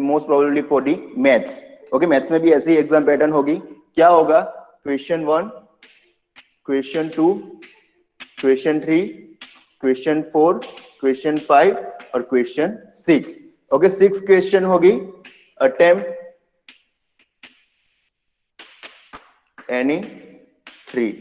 Most probably for the maths. Okay, maths में भी ऐसी एग्जाम पैटर्न होगी। क्या होगा? Question 1, question 2, question 3, question 4, question 5 और क्वेश्चन 6। ओके, 6 क्वेश्चन होगी। Attempt any 3।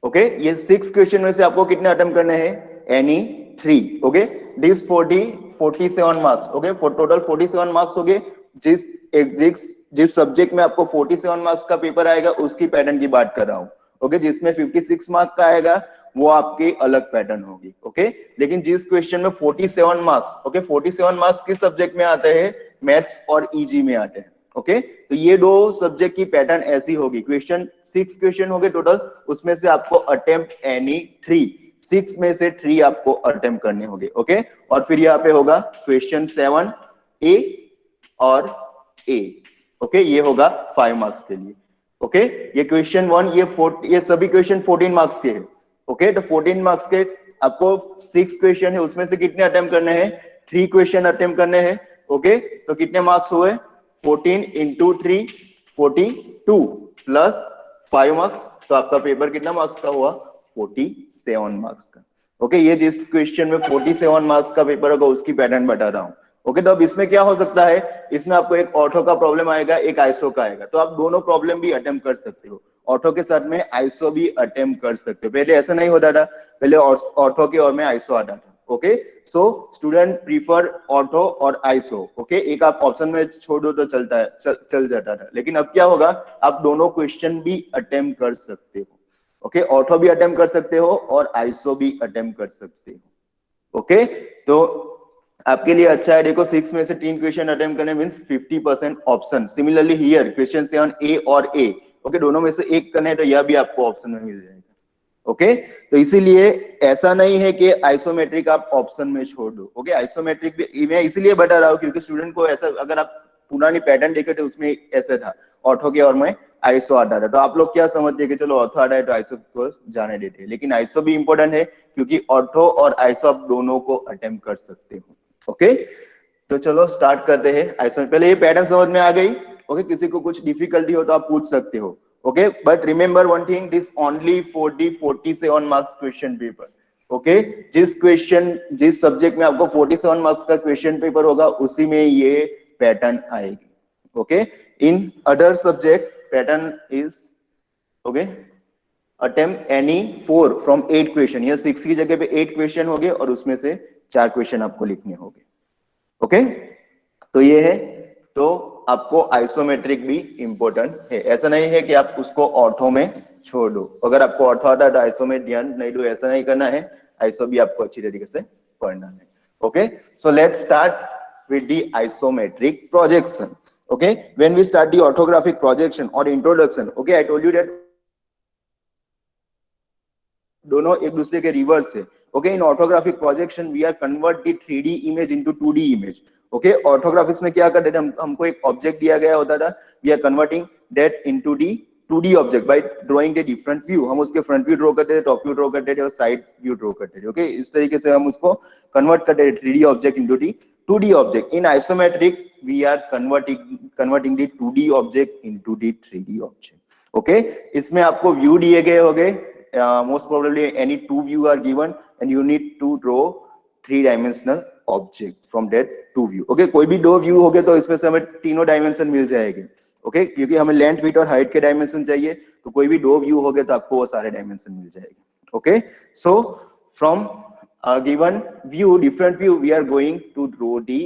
ओके, ये 6 क्वेश्चन में से आपको कितने अटेम्प्ट करने हैं? Any 3। Okay, this 47 marks. Okay, total 47 marks हो गए। जिस सब्जेक्ट में आपको 47 मार्क्स का पेपर आएगा उसकी पैटर्न की बात कर रहा हूं। ओके, जिसमें 56 मार्क्स का आएगा वो आपकी अलग पैटर्न होगी। ओके, लेकिन जिस क्वेश्चन में 47 मार्क्स, ओके, 47 मार्क्स किस सब्जेक्ट में आते हैं? मैथ्स और ईजी में आते हैं। ओके, तो ये दो सब्जेक्ट की पैटर्न ऐसी होगी। क्वेश्चन 6 क्वेश्चन हो गए टोटल, उसमें से आपको अटेम्प्ट एनी 3, 6 में से 3 आपको अटेम्प्ट करने होंगे। ओके, और फिर यहाँ पे होगा क्वेश्चन 7 ए और ए। ओके, ये होगा 5 मार्क्स के लिए। ओके, ये क्वेश्चन 1, ये सभी क्वेश्चन 14 मार्क्स के हैं। ओके, तो 14 मार्क्स के आपको 6 क्वेश्चन है, उसमें से कितने अटेम्प्ट करने हैं? 3 क्वेश्चन अटेम्प्ट करने हैं। ओके, तो कितने मार्क्स हुए? 14 इंटू 3 42 प्लस 5 मार्क्स, तो आपका पेपर कितना मार्क्स का हुआ? 47 मार्क्स का। ओके, ये जिस क्वेश्चन में 47 मार्क्स का पेपर होगा उसकी पैटर्न बता रहा हूं। ओके, तो अब इसमें क्या हो सकता है? इसमें आपको एक ऑर्थो का प्रॉब्लम आएगा, एक आइसो का आएगा, तो आप दोनों प्रॉब्लम भी अटेम्प्ट कर सकते हो। ऑर्थो के साथ में आइसो भी अटेम्प्ट कर सकते हो। पहले ऐसा नहीं होता था, पहले ऑर्थो के और में आइसो आता था। Okay, so student prefer ortho और आइसो। ओके, एक आप ऑप्शन में छोड़ दो तो चलता है, चल जाता था, लेकिन अब क्या होगा? आप दोनों क्वेश्चन भी अटेम्प्ट कर सकते हो। ओके, ऑर्थो भी अटेम्प्ट कर सकते हो और आइसो भी अटेम्प्ट कर सकते हो। ओके, तो आपके लिए अच्छा है। देखो, 6 में से 3 क्वेश्चन अटेम्प्ट करने means 50% option. Similarly here question 7 ए और ए। ओके, दोनों में से एक करना है तो यह भी आपको ऑप्शन में मिल जाएगा। ओके, तो इसीलिए ऐसा नहीं है कि आइसोमेट्रिक आप ऑप्शन में छोड़ दो। ओके, आइसोमेट्रिक भी मैं इसीलिए बता रहा हूँ क्योंकि स्टूडेंट को ऐसा, अगर आप पुरानी पैटर्न देखे थे उसमें ऐसा था, ऑर्थो के और में आइसो आता था, तो आप लोग क्या समझते कि चलो ऑर्थो आता है तो आइसो को जाने देते हैं, लेकिन आइसो भी इंपॉर्टेंट है क्योंकि ऑर्थो और आइसो आप दोनों को अटेम्प्ट कर सकते हो। ओके, तो चलो स्टार्ट करते हैं आइसो। पहले ये पैटर्न समझ में आ गई। ओके, किसी को कुछ डिफिकल्टी हो तो आप पूछ सकते हो। Okay, but remember one thing, this only for the 47 marks question paper. Okay, जिस सब्जेक्ट में आपको 47 मार्क्स का क्वेश्चन पेपर होगा उसी में ये पैटर्न आएगी। Okay, in other subject pattern is okay attempt any 4 from 8 question. यह 6 की जगह पे 8 क्वेश्चन हो गए और उसमें से 4 क्वेश्चन आपको लिखने होंगे। ओके, तो ये है। तो आपको आइसोमेट्रिक भी इंपॉर्टेंट है, ऐसा नहीं है कि आप उसको ऑर्थो में छोड़ दो। अगर आपको ऑर्थो आता है तो आइसो में ध्यान नहीं दो, ऐसा नहीं करना है। आइसो भी आपको अच्छी तरीके से पढ़ना है। Okay, so let's start with the isometric projection. Okay, when we start the orthographic projection और introduction, okay, I told you that दोनों एक दूसरे के रिवर्स है। Okay, in orthographic projection we are convert the 3D image into 2D image. Okay, orthographics में क्या करते थे हमको एक ऑब्जेक्ट दिया गया होता था, we are converting that into the 2D object by drawing the different view. हम उसके फ्रंट व्यू ड्रॉ करते थे, टॉप व्यू ड्रॉ करते थे और साइड व्यू ड्रॉ करते थे। ओके, इस तरीके से हम उसको कन्वर्ट करते थे 3D object into the 2D object. In isometric we are converting the 2D object into the 3D object. Okay, इसमें आपको व्यू दिए गए होंगे। Most probably any 2 view are given and you need to draw 3-dimensional object from that 2 view. Okay, कोई भी 2 view हो गए तो इसमें से हमें तीनों डायमेंशन मिल जाएंगे। ओके, क्योंकि हमें लेंथ, विड्थ और हाइट के डायमेंशन चाहिए, तो कोई भी 2 व्यू हो गए तो आपको वो सारे डायमेंशन मिल जाएंगे। Okay, so from given view, different view, we are going to draw the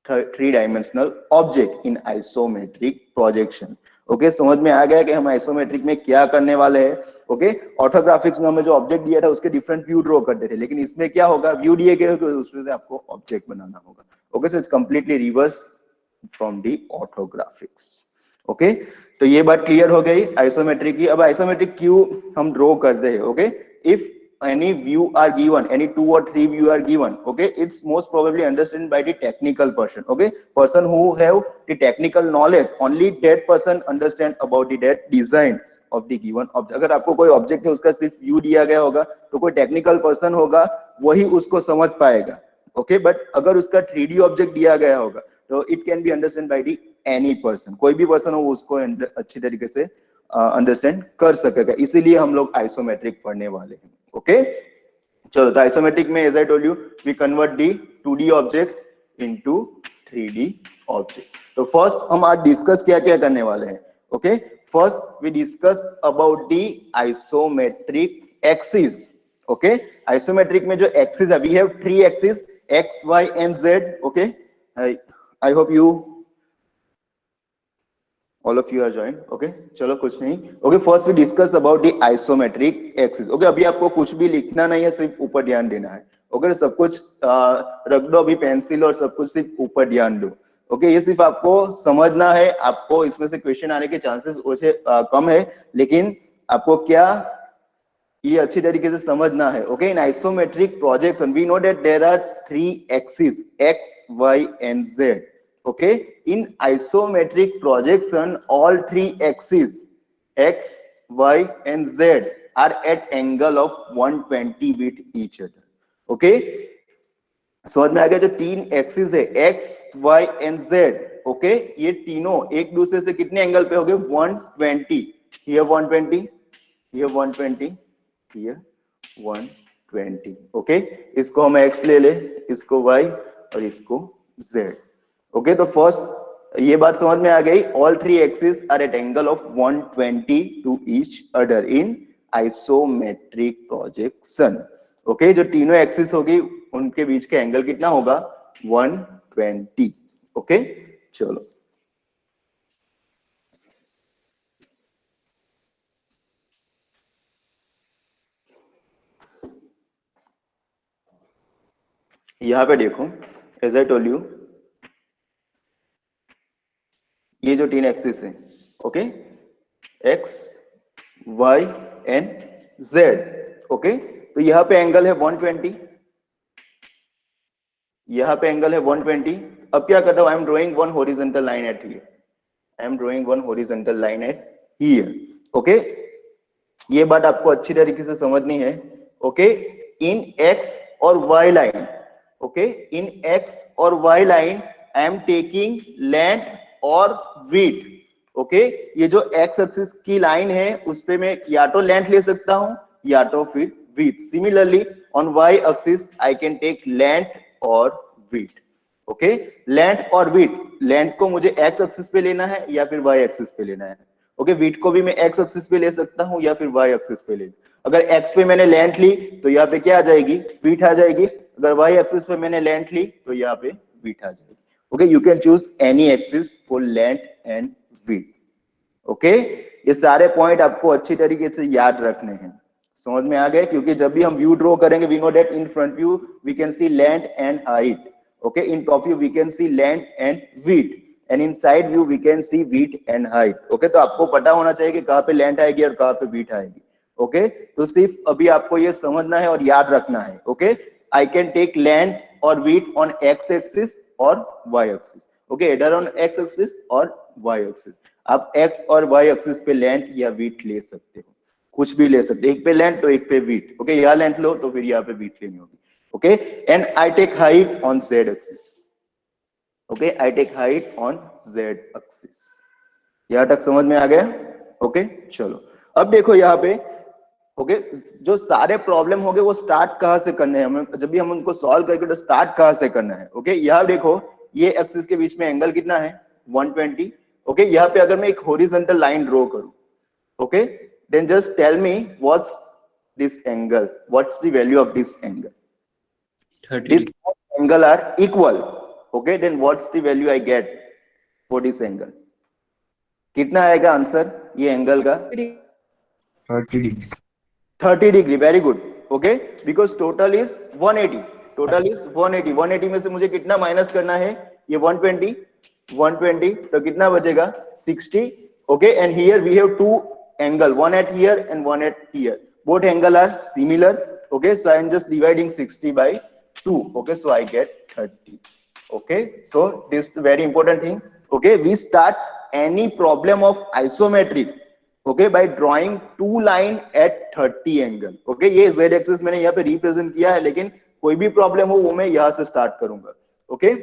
3-dimensional object in isometric projection. ओके, समझ में आ गया कि हम आइसोमेट्रिक में क्या करने वाले हैं। ओके, ऑर्थोग्राफिक्स में हमें जो ऑब्जेक्ट दिया था उसके डिफरेंट व्यू ड्रॉ करते थे, लेकिन इसमें क्या होगा, व्यू दिए गए तो उसमें से आपको ऑब्जेक्ट बनाना होगा। Okay, so it's completely reverse from the orthographics. Okay, तो ये बात क्लियर हो गई आइसोमेट्रिक की। अब आइसोमेट्रिक क्यों हम ड्रॉ करते हैं? Okay, if any view are given, any 2 or 3 view are given, okay, it's most probably understood by the technical person who have the technical knowledge, only that person understand about that design of the given object. अगर आपको कोई object है उसका सिर्फ view दिया गया होगा तो कोई टेक्निकल पर्सन होगा वही उसको समझ पाएगा। ओके, बट अगर उसका 3D ऑब्जेक्ट दिया गया होगा तो it can be understand by the any person, कोई भी पर्सन हो उसको अच्छी तरीके से अंडरस्टैंड कर सकेगा, इसीलिए हम लोग आइसोमेट्रिक पढ़ने वाले हैं। ओके, चलो, तो आइसोमेट्रिक में as I told you we convert the 2D object into 3D object. तो फर्स्ट हम आज डिस्कस क्या क्या करने वाले हैं। Okay, first we discuss about the isometric axis. ओके, आइसोमेट्रिक में जो एक्सिस है, we have 3 axis, x, y and z. Okay, I hope you all of you are joined. Okay, चलो कुछ नहीं। Okay, first we discuss about the isometric axis. Okay, अभी आपको कुछ भी लिखना नहीं है, सिर्फ ऊपर ध्यान देना है। Okay, सब कुछ रख दो अभी पेंसिल और सब कुछ सिर्फ ऊपर ध्यान दो। ओके, ये सिर्फ आपको समझना है, आपको इसमें से क्वेश्चन आने के चांसेस कम है, लेकिन आपको क्या ये अच्छी तरीके से समझना है। Okay, in isometric projection we know that there are 3 axis x, y and z. Okay, in isometric projection all 3 axis x, y and z are at angle of 120 with each other. Okay, समझ में आ गया? जो 3 axis है x, y and z, okay, ये तीनों एक दूसरे से कितने एंगल पे हो गए? 120। here 120, here 120, here 120। ओके, इसको हम x ले ले, इसको y और इसको z। ओके, तो फर्स्ट ये बात समझ में आ गई, all 3 axis are at angle of 120 to each other in isometric projection. Okay, जो तीनों एक्सिस होगी उनके बीच का एंगल कितना होगा? 120। ओके, चलो, यहां पे देखो, एज आई टोल्ड यू, ये जो 3 एक्सिस है, okay, x, y and z। Okay, तो यहां पे एंगल है 120, यहां पे एंगल है 120। अब क्या कर रहा हूं? आई am drawing one horizontal line at here, I am drawing one horizontal line at here. Okay, ये बात आपको अच्छी तरीके से समझनी है। ओके, इन x और y लाइन, ओके, इन x और y line I am taking length और विड्थ। ओके, ये जो x एक्सिस की लाइन है उस पे मैं या तो लेंथ ले सकता हूं या तो फिर width. Similarly on y axis I can take length और विड्थ। ओके, लेंथ और विड्थ, लेंथ को मुझे x एक्सिस पे लेना है या फिर y एक्सिस पे लेना है। ओके, विड्थ को भी मैं x एक्सिस पे ले सकता हूं या फिर y एक्सिस पे ले। अगर x पे मैंने लेंथ ली तो यहाँ पे क्या आ जाएगी? विड्थ आ जाएगी। अगर y एक्सिस पे मैंने लेंथ ली तो यहाँ पे विड्थ आ जाएगी। Okay, you can choose any axis for length and width. Okay, ये सारे पॉइंट आपको अच्छी तरीके से याद रखने हैं। समझ में आ गए? क्योंकि जब भी हम व्यू ड्रॉ करेंगे, we know that in front view we can see length and height. Okay, in top view we can see length and width, and in side view we can see width and height. Okay, तो आपको पता होना चाहिए कि कहाँ पे length आएगी और कहाँ पे width आएगी। Okay, तो सिर्फ अभी आपको ये समझना है और याद रखना है। Okay, I can take length और width on x axis और y axis. Okay, either on x axis और y axis. आप x और y axis पे लेंथ या width ले सकते हो, कुछ भी ले सकते हो। एक पे लेंथ तो एक पे width। Okay, यहाँ लेंथ लो तो फिर यहाँ पे width लेनी होगी। Okay, and I take height on z axis. Okay, I take height on z axis. यहां तक समझ में आ गया? ओके, चलो, अब देखो यहाँ पे। ओके, जो सारे प्रॉब्लम हो गए वो स्टार्ट कहां से करने हैं हमें, जब भी हम उनको सॉल्व करके तो स्टार्ट कहां से करना है। ओके, यहाँ देखो, ये एक्सिस के बीच में एंगल कितना है? 120। ओके, यहाँ पे अगर मैं एक हॉरिजॉन्टल लाइन ड्रॉ करूं, okay, then just tell me what's this angle, what's the value of this angle? 30 This angle are equal. Okay, then what's the value I get for this angle? कितना आएगा answer ये angle का? 30 degree. 30 degree. Very good. Okay, because total is 180, total is 180। 180 में से मुझे कितना minus करना है? ये 120, 120, तो कितना बचेगा? 60। Okay, and here we have two angle, one at here and one at here. Both angle are similar. Okay, so I am just dividing 60 by 2. Okay, so I get 30. Okay, so this is very important thing. Okay, we start any problem of isometric, okay, by drawing two line at 30 angle. Okay, ये z axis मैंने यहाँ पे represent किया है, लेकिन कोई भी problem हो वो मैं यहां से स्टार्ट करूंगा। ओके,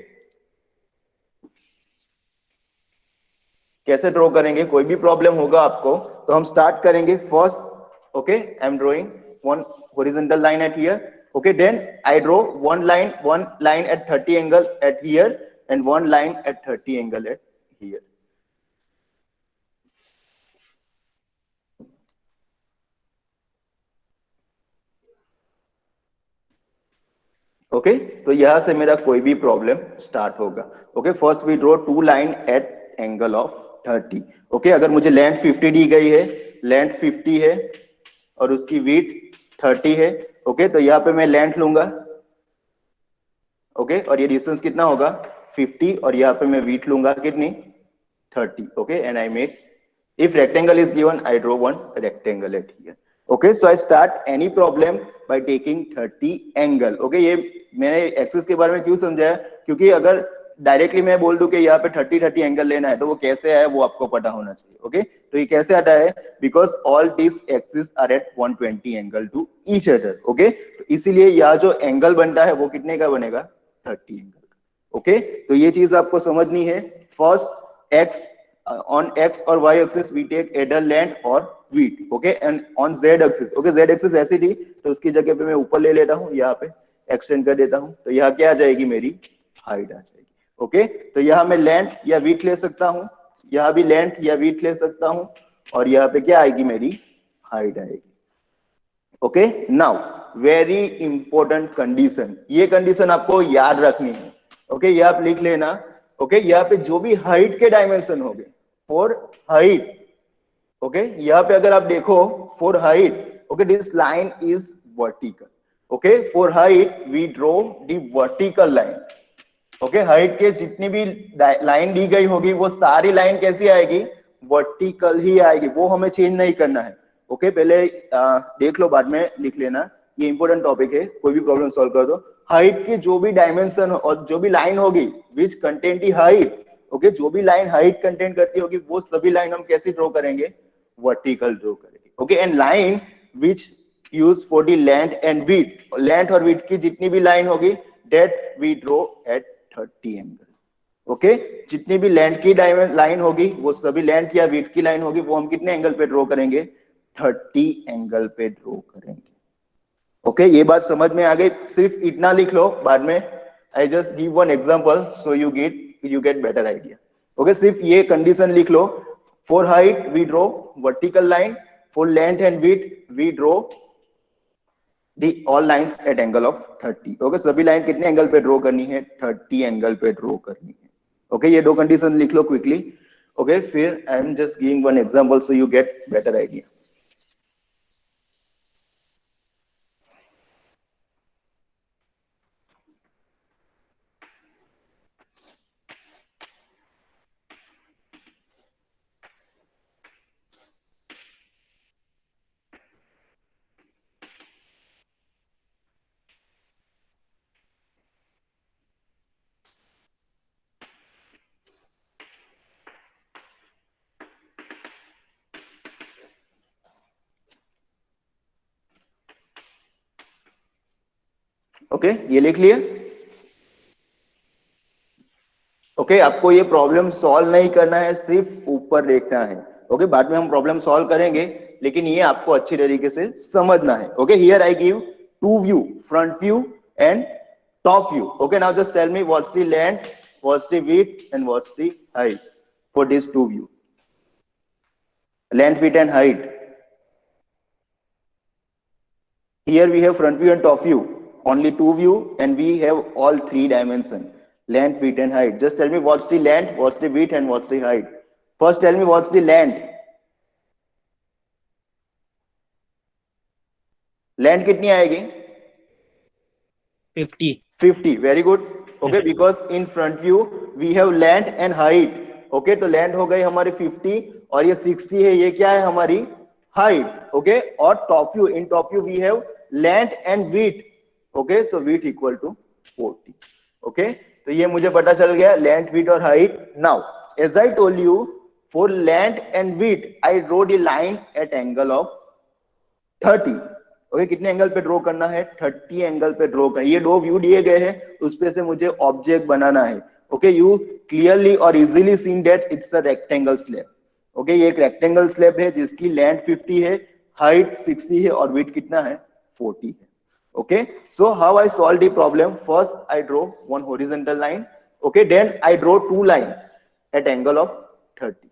कैसे ड्रॉ करेंगे, कोई भी प्रॉब्लम होगा आपको तो हम स्टार्ट करेंगे first. Okay, I am drawing one horizontal line at here. Okay, then I draw one line at 30 angle at here and one line at 30 angle at here. Okay, तो यहां से मेरा कोई भी प्रॉब्लम स्टार्ट होगा। Okay, first we draw two line at angle of 30। Okay, अगर मुझे length 50 दी गई है, लेंथ 50 है और उसकी विड्थ 30 है। ओके, तो यहाँ पे मैं लेंथ लूंगा। ओके, और ये डिस्टेंस कितना होगा 50, और यहाँ पे मैं विड्थ लूंगा कितनी 30। Okay, and I make, if rectangle is given, I draw one rectangle at here. Okay, so I start any problem by taking 30 angle. Okay, ये मैंने एक्सिस के बारे में क्यों समझाया, क्योंकि अगर डायरेक्टली मैं बोल दूं कि यहाँ पे 30 एंगल लेना है तो वो कैसे आया वो आपको पता होना चाहिए। ओके, तो ये कैसे आता है, because all this axis are at 120 angle to each other. Okay, तो इसीलिए यहाँ जो एंगल बनता है वो कितने का बनेगा 30 एंगल। ओके, तो ये चीज आपको समझनी है। फर्स्ट एक्स, on x और y axis we take either length or width. Okay, and on z axis, okay, z axis ऐसी थी तो उसकी जगह पे मैं ऊपर ले लेता हूँ, यहाँ पे एक्सटेंड कर देता हूँ, तो यहाँ क्या आ जाएगी मेरी हाइट आ जाएगी। ओके, तो यहाँ मैं लेंथ या width ले सकता हूँ, यहाँ भी लेंथ या width ले सकता हूँ, और यहाँ पे क्या आएगी मेरी हाइट आएगी। Okay, now very important condition, ये कंडीशन आपको याद रखनी है। ओके, ये आप लिख लेना। ओके, यहाँ पे जो भी हाइट के डायमेंशन हो गए फॉर हाइट, ओके, यहाँ पे अगर आप देखो for height, okay, this line is vertical. Okay, for height we draw the vertical line. Okay, height के जितनी भी लाइन दी गई होगी वो सारी लाइन कैसी आएगी, वर्टिकल ही आएगी, वो हमें चेंज नहीं करना है। ओके, पहले देख लो, बाद में लिख लेना, ये इंपॉर्टेंट टॉपिक है, कोई भी प्रॉब्लम सॉल्व कर दो। हाइट की जो भी डायमेंशन और जो भी लाइन होगी विच कंटेंट दी हाइट, ओके, जो भी लाइन हाइट कंटेंट करती होगी वो सभी लाइन हम कैसे ड्रॉ करेंगे, वर्टिकल ड्रॉ करेंगे। Okay, and line which use for the length and width, length और विड्थ की जितनी भी लाइन होगी that we draw at 30 angle. Okay, जितनी भी लेंथ की लाइन होगी वो सभी लेंथ या विड्थ की लाइन होगी वो हम कितने एंगल पे ड्रॉ करेंगे, 30 एंगल पे ड्रॉ करेंगे। ओके, ये बात समझ में आ गई, सिर्फ इतना लिख लो, बाद में I just give one example so you get better idea. Okay, सिर्फ ये कंडीशन लिख लो, for height we draw vertical line, for length and width we draw the all lines at angle of 30। Okay, सभी line कितने angle पे draw करनी है, 30 angle पे ड्रॉ करनी है। ओके, ये दो कंडीशन लिख लो क्विकली। ओके, फिर आई am just giving one example so you get better idea. Okay, ये लिख लिए। ओके, आपको ये प्रॉब्लम सॉल्व नहीं करना है, सिर्फ ऊपर देखना है। ओके, बाद में हम प्रॉब्लम सॉल्व करेंगे, लेकिन ये आपको अच्छी तरीके से समझना है। Okay, here I give two view, front view and top view. Okay, now just tell me what's the length, what's the width and what's the height for this two view, length, width and height. Here we have front view and top view, only two view, and we have all three dimension, length, width and height. Just tell me what's the length, what's the width and what's the height. First tell me what's the length. Length कितनी आएगी, 50, very good. Okay, because in front view we have length and height. Okay, तो length हो गई हमारी 50 और ये 60 है, ये क्या है हमारी height. Okay, और top view, in top view we have length and width. Okay, so width equal to 40. Okay, तो ये मुझे पता चल गया length, width और height. Now as I told you, for length and width I draw the line at angle of 30. Okay, कितने angle पे draw करना है? 30 एंगल पे ड्रॉ करना। ये दो व्यू दिए गए हैं, उस पे से मुझे ऑब्जेक्ट बनाना है। ओके, यू क्लियरली और easily seen that it's a rectangle slab. Okay, ये एक रेक्टेंगल स्लैब है जिसकी लेंथ 50 है, हाइट 60 है और विड्थ कितना है? 40 है। Okay, so how I solve the problem? First, I draw one horizontal line. Okay, then I draw two line at angle of 30.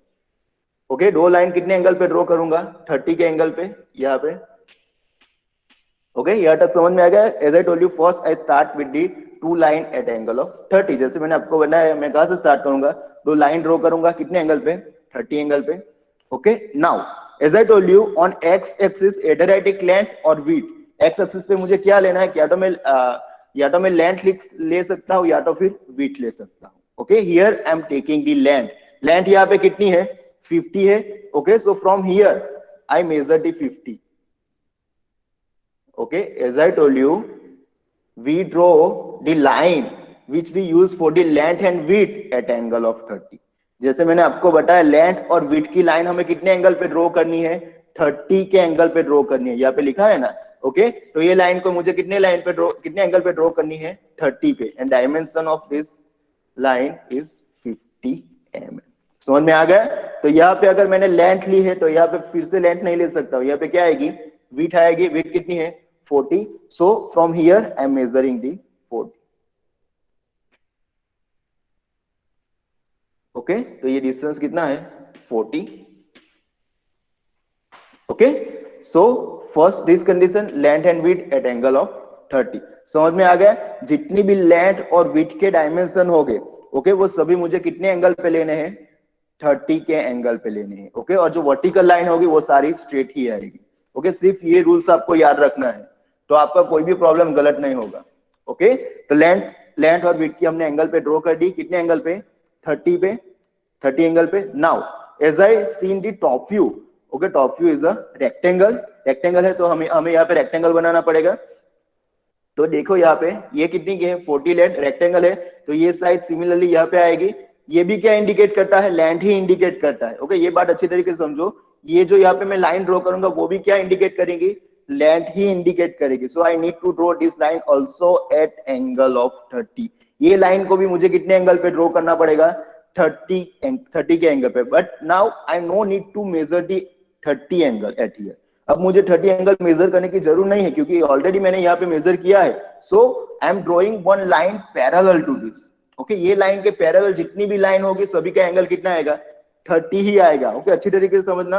Okay, दो लाइन कितने एंगल पे ड्रॉ करूंगा? 30 के एंगल पे, यहाँ पे। Okay, यहाँ तक समझ में आ गया? As I told you, first I start with the two line at angle of 30. जैसे मैंने आपको बनाया, मैं कहाँ से स्टार्ट करूंगा? दो लाइन ड्रॉ करूंगा, कितने एंगल पे? 30 एंगल पे। Okay, now as I told you, on x axis either I take length or width. X axis पे मुझे क्या लेना है? या तो मैं लेंथ ले सकता हूं या तो फिर विड्थ ले सकता हूं। Okay, here I am taking the length. Length यहाँ पे कितनी है? 50 है। Okay, so from here I measure the 50। Okay, as I told you, we draw the line which we use for the length and width at angle of 30। जैसे मैंने आपको बताया, length और विड्थ की लाइन हमें कितने एंगल पे draw करनी है? 30 के एंगल पे ड्रॉ करनी है। यहाँ पे लिखा है ना। ओके, तो ये लाइन को मुझे कितने एंगल पे ड्रॉ करनी है? 30 पे। And dimension of this line is 50 mm। समझ में आ गया? तो यहाँ पे अगर मैंने लेंथ ली है तो यहाँ पे फिर से लेंथ नहीं ले सकता हूँ। यहाँ पे क्या आएगी? विड्थ आएगी। विड्थ कितनी है? 40। So from here I am measuring the 40। Okay, तो ये डिस्टेंस कितना है? 40। Okay, so first this condition, length and width at angle of 30। समझ में आ गया? जितनी भी लेंथ और विड्थ के डायमेंशन हो गए, ओके, वो सभी मुझे कितने एंगल पे लेने हैं? 30 के एंगल पे लेने हैं। ओके, और जो वर्टिकल लाइन होगी वो सारी स्ट्रेट ही आएगी। ओके, सिर्फ ये रूल्स आपको याद रखना है, तो आपका कोई भी प्रॉब्लम गलत नहीं होगा। ओके, तो लेंथ और विड्थ की हमने एंगल पे ड्रॉ कर दी। कितने एंगल पे? 30 पे, 30 एंगल पे। Now as I seen the top view, okay, top view is a rectangle है, तो हमें यहाँ पे रेक्टेंगल बनाना पड़ेगा। तो देखो यहाँ पे ये कितनी की है? 40 लेंथ, रेक्टेंगल है, तो ये साइड सिमिलरली यहाँ पे आएगी। ये भी क्या इंडिकेट करता है? लेंथ ही इंडिकेट करता है। ओके, ये बात अच्छी तरीके से समझो। ये जो यहाँ पे मैं लाइन ड्रॉ करूंगा वो भी क्या इंडिकेट करेगी? लेंथ ही इंडिकेट करेगी। So I need to draw this line also at angle of 30। ये लाइन को भी मुझे कितने एंगल पे ड्रॉ करना पड़ेगा? 30 के एंगल पे। But now I no need to measure the 30 angle at here. अब मुझे 30 एंगल मेजर करने की जरूरत नहीं है क्योंकि ऑलरेडी मैंने यहाँ पे मेजर किया है। So I am drawing one line parallel to this. Okay, ये लाइन के पैरेलल जितनी भी लाइन होगी सभी का एंगल कितना आएगा? 30 ही आएगा। ओके, अच्छी तरीके से समझना।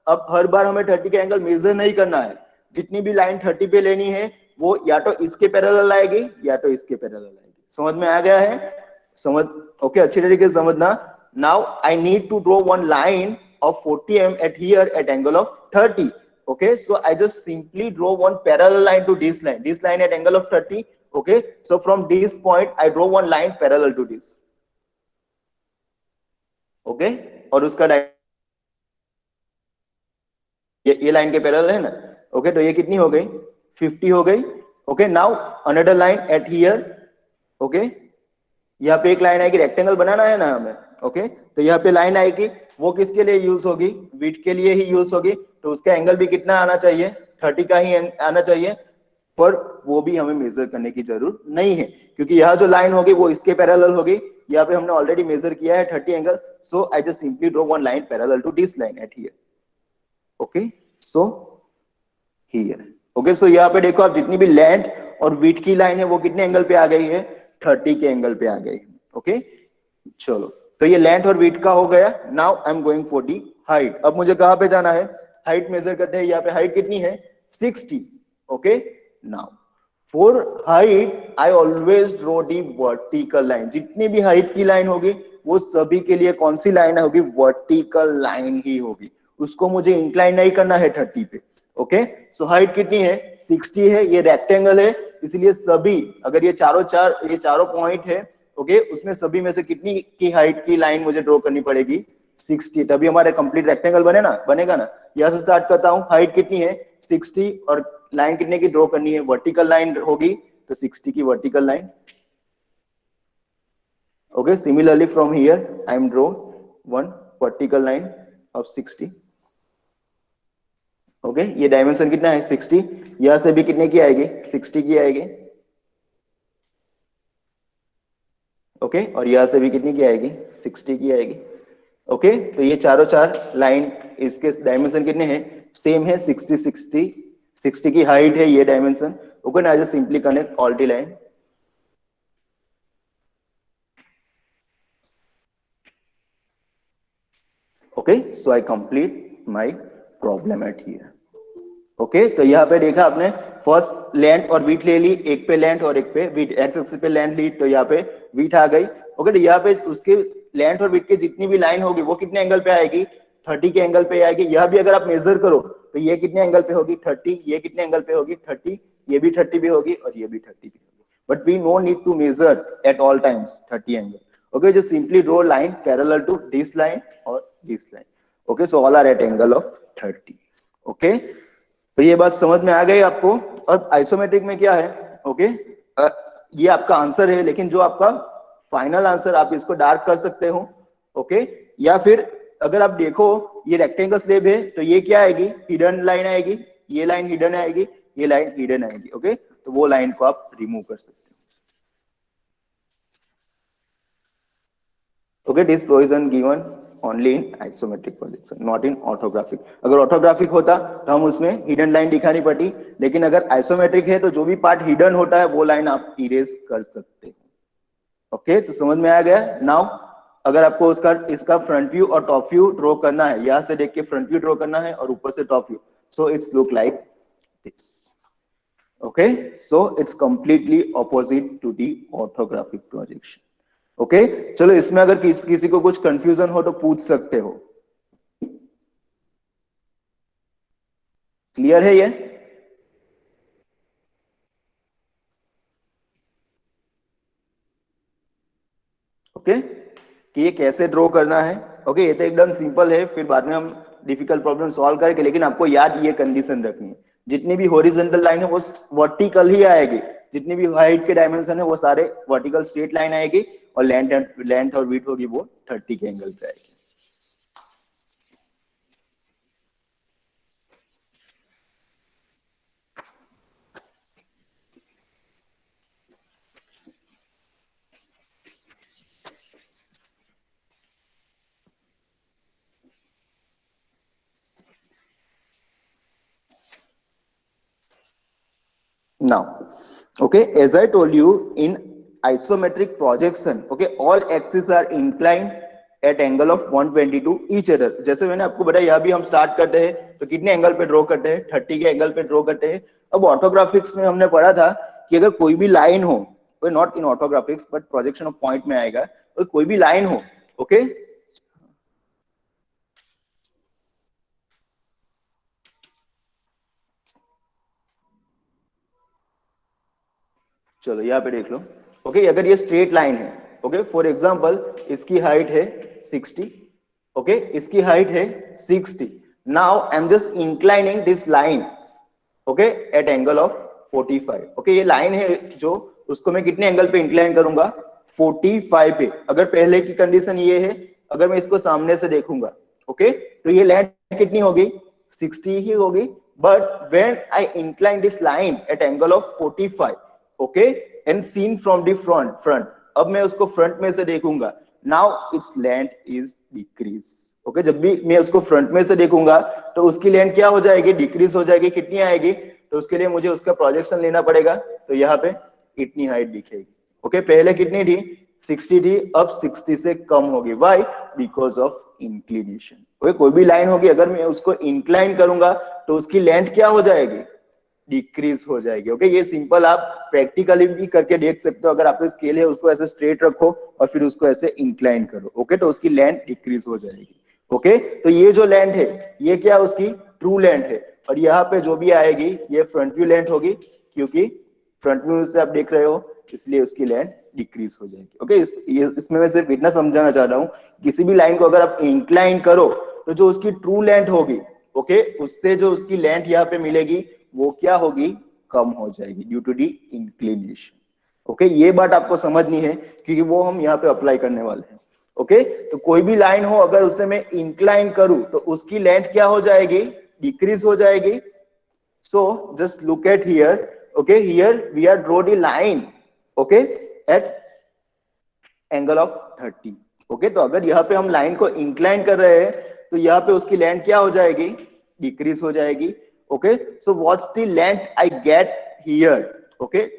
अब हर बार हमें 30 का एंगल मेजर नहीं करना है। जितनी भी लाइन 30 पे लेनी है वो या तो इसके पैरेलल आएगी या तो इसके पैरेलल आएगी। समझ में आ गया है? समझ? ओके, अच्छी तरीके से समझना। Now I need to draw one line of 40 mm at here at angle of 30. Okay, so I just simply draw one parallel line to this line at angle of 30. Okay, so from this point I draw one line parallel to this. Okay, और उसका ये line के parallel है ना। Okay, तो ये कितनी हो गई? 50 हो गई। Okay, now another line at here. Okay, यहाँ पे एक लाइन आएगी, रेक्टेंगल बनाना है ना हमें। ओके, तो यहाँ पे लाइन आएगी, वो किसके लिए यूज होगी? विड्थ के लिए ही यूज होगी। तो उसका एंगल भी कितना आना चाहिए? 30 का ही आना चाहिए। पर वो भी हमें मेजर करने की जरूरत नहीं है क्योंकि यहाँ जो लाइन होगी वो इसके पैरेलल होगी। यहाँ पे हमने ऑलरेडी मेजर किया है 30 angle. So I just simply draw one line parallel to this line at here. Okay, so here. Okay, so यहाँ पे देखो आप, जितनी भी लेंथ और विड्थ की लाइन है वो कितने एंगल पे आ गई है? 30 के एंगल पे आ गई। ओके, चलो, तो ये लेंथ और विड्थ का हो गया। Now I am going for the height. अब मुझे कहां पे जाना है? हाइट मेजर करते हैं। यहाँ पे हाइट कितनी है? 60। Okay, now for height I always draw the vertical line. जितनी भी हाइट की लाइन होगी वो सभी के लिए कौन सी लाइन होगी? वर्टिकल लाइन ही होगी। उसको मुझे इंक्लाइन नहीं करना है 30 पे। ओके, सो हाइट कितनी है? 60 है। ये रेक्टेंगल है, इसलिए सभी, अगर ये चारों पॉइंट है, ओके, उसमें सभी में से कितनी की हाइट की लाइन मुझे ड्रॉ करनी पड़ेगी? 60। तभी हमारा कंप्लीट रेक्टेंगल बनेगा ना। यहां से स्टार्ट करता हूं। हाइट कितनी है? 60 और लाइन कितने की ड्रॉ करनी है? वर्टिकल लाइन होगी, तो 60 की vertical line. Okay, similarly from here I M draw one vertical line of 60। Okay ये डायमेंशन कितना है 60, यहां से भी कितने की आएगी 60 की आएगी, ओके और यहां से भी कितनी की आएगी 60 की आएगी, ओके तो ये चारों चार लाइन इसके डायमेंशन कितने हैं सेम है 60 60, 60 की हाइट है ये डायमेंशन, ओके ना just simply connect all the line, okay so I complete my problem at here, okay तो यहाँ पे देखा आपने फर्स्ट लेंथ और विड्थ ले ली, एक पे लेंथ और एक पे विड्थ, एक्स एक्सिस पे लेंथ ली तो यहाँ पे विड्थ आ गई, ओके तो यहाँ पे उसके लेंथ और विड्थ के जितनी भी लाइन होगी वो कितने एंगल पे आएगी 30 के एंगल पे आएगी, यह भी अगर आप मेजर करो तो ये कितने एंगल पे होगी 30, ये कितने एंगल पे होगी 30, ये भी 30 भी होगी और ये भी 30 भी होगी, but we no need to measure at all times 30 angle, okay just simply draw line parallel to this line और this line, okay so all are at angle of 30, okay तो ये बात समझ में आ गई आपको। और आइसोमेट्रिक में क्या है, ओके ये आपका आंसर है, लेकिन जो आपका फाइनल आंसर आप इसको डार्क कर सकते हो, ओके या फिर अगर आप देखो ये रेक्टेंगल स्लैब है तो ये क्या आएगी हिडन लाइन आएगी, ये लाइन हिडन आएगी, ये लाइन हिडन आएगी, ओके तो वो लाइन को आप रिमूव कर सकते हो, okay this provision given only in isometric projection not in orthographic, अगर ऑर्थोग्राफिक होता तो हम उसमें हिडन लाइन दिखानी पड़ती, लेकिन अगर आइसोमेट्रिक है तो जो भी पार्ट हिडन होता है वो लाइन आप इरेज कर सकते हो, ओके तो समझ में आ गया। नाउ अगर आपको उसका इसका फ्रंट व्यू और टॉप व्यू ड्रॉ करना है, यहां से देख के फ्रंट व्यू ड्रॉ करना है और ऊपर से top view, so it's look like this, okay so it's completely opposite to the orthographic projection, okay चलो इसमें अगर किसी को कुछ कंफ्यूजन हो तो पूछ सकते हो, क्लियर है ये, ओके कि ये कैसे ड्रॉ करना है, ओके ये तो एकदम सिंपल है, फिर बाद में हम डिफिकल्ट प्रॉब्लम सॉल्व करेंगे, लेकिन आपको याद ये कंडीशन रखनी है जितनी भी हॉरिजॉन्टल लाइन है वो वर्टिकल ही आएगी, जितनी भी हाइट के डायमेंशन है वो सारे वर्टिकल स्ट्रेट लाइन आएगी और लेंथ और विड्थ होगी वो 30 के एंगल पे आएगी, now okay as I told you in isometric projection, okay all axes are inclined at angle of 120 to each other, जैसे मैंने आपको बताया यहाँ भी हम स्टार्ट करते हैं तो कितने एंगल पे ड्रॉ करते हैं 30 के एंगल पे ड्रॉ करते हैं। अब ऑर्थोग्राफिक्स में हमने पढ़ा था कि अगर कोई भी लाइन हो, not in orthographics but projection of point में आएगा, तो कोई भी लाइन हो, ओके चलो यहाँ पे देख लो, ओके अगर ये स्ट्रेट लाइन है, ओके फॉर एग्जांपल इसकी हाइट है 60, ओके इसकी हाइट है 60, now I am just inclining this line, okay at angle of 45, okay ये लाइन है जो उसको मैं कितने एंगल पे इंक्लाइन करूंगा 45 पे, अगर पहले की कंडीशन ये है अगर मैं इसको सामने से देखूंगा, ओके तो ये लेंथ कितनी होगी 60 ही होगी, but when I incline this line at angle of 45, okay and seen from the front, अब मैं उसको फ्रंट में से देखूंगा, now it's length is decrease, okay जब भी मैं उसको फ्रंट में से देखूंगा तो उसकी लेंथ क्या हो जाएगी डिक्रीज हो जाएगी, कितनी आएगी, तो उसके लिए मुझे उसका प्रोजेक्शन लेना पड़ेगा, तो यहाँ पे इतनी हाइट दिखेगी, ओके पहले कितनी थी 60 थी, अब 60 से कम होगी, why because of inclination, okay कोई भी लाइन होगी अगर मैं उसको इंक्लाइन करूंगा तो उसकी लेंथ क्या हो जाएगी डिक्रीज हो जाएगी, ओके ये सिंपल आप प्रैक्टिकली भी करके देख सकते हो, अगर आपको स्केल है उसको ऐसे स्ट्रेट रखो और फिर उसको ऐसे इंक्लाइन करो, ओके तो उसकी लेंथ डिक्रीज हो जाएगी, ओके तो ये जो लेंथ है ये क्या उसकी ट्रू लेंथ है, और यहाँ पे जो भी आएगी ये फ्रंट व्यू लेंथ होगी, क्योंकि फ्रंट व्यू से आप देख रहे हो इसलिए उसकी लेंथ डिक्रीज हो जाएगी, ओके इसमें मैं सिर्फ इतना समझाना चाह रहा हूँ, किसी भी लाइन को अगर आप इंक्लाइन करो तो जो उसकी ट्रू लेंथ होगी, ओके उससे जो उसकी लेंथ यहाँ पे मिलेगी वो क्या होगी कम हो जाएगी due to the inclination, okay ये बात आपको समझनी है क्योंकि वो हम यहाँ पे अप्लाई करने वाले हैं, ओके तो कोई भी लाइन हो अगर उसे मैं इंक्लाइन करूं तो उसकी लेंथ क्या हो जाएगी डिक्रीज हो जाएगी. So just look at here. Okay, here we are draw the line. Okay, at angle of 30. Okay, तो अगर यहाँ पे हम लाइन को इंक्लाइन कर रहे हैं तो यहाँ पे उसकी लेंथ क्या हो जाएगी, डिक्रीज हो जाएगी. Okay, so what's the length I get here? Okay,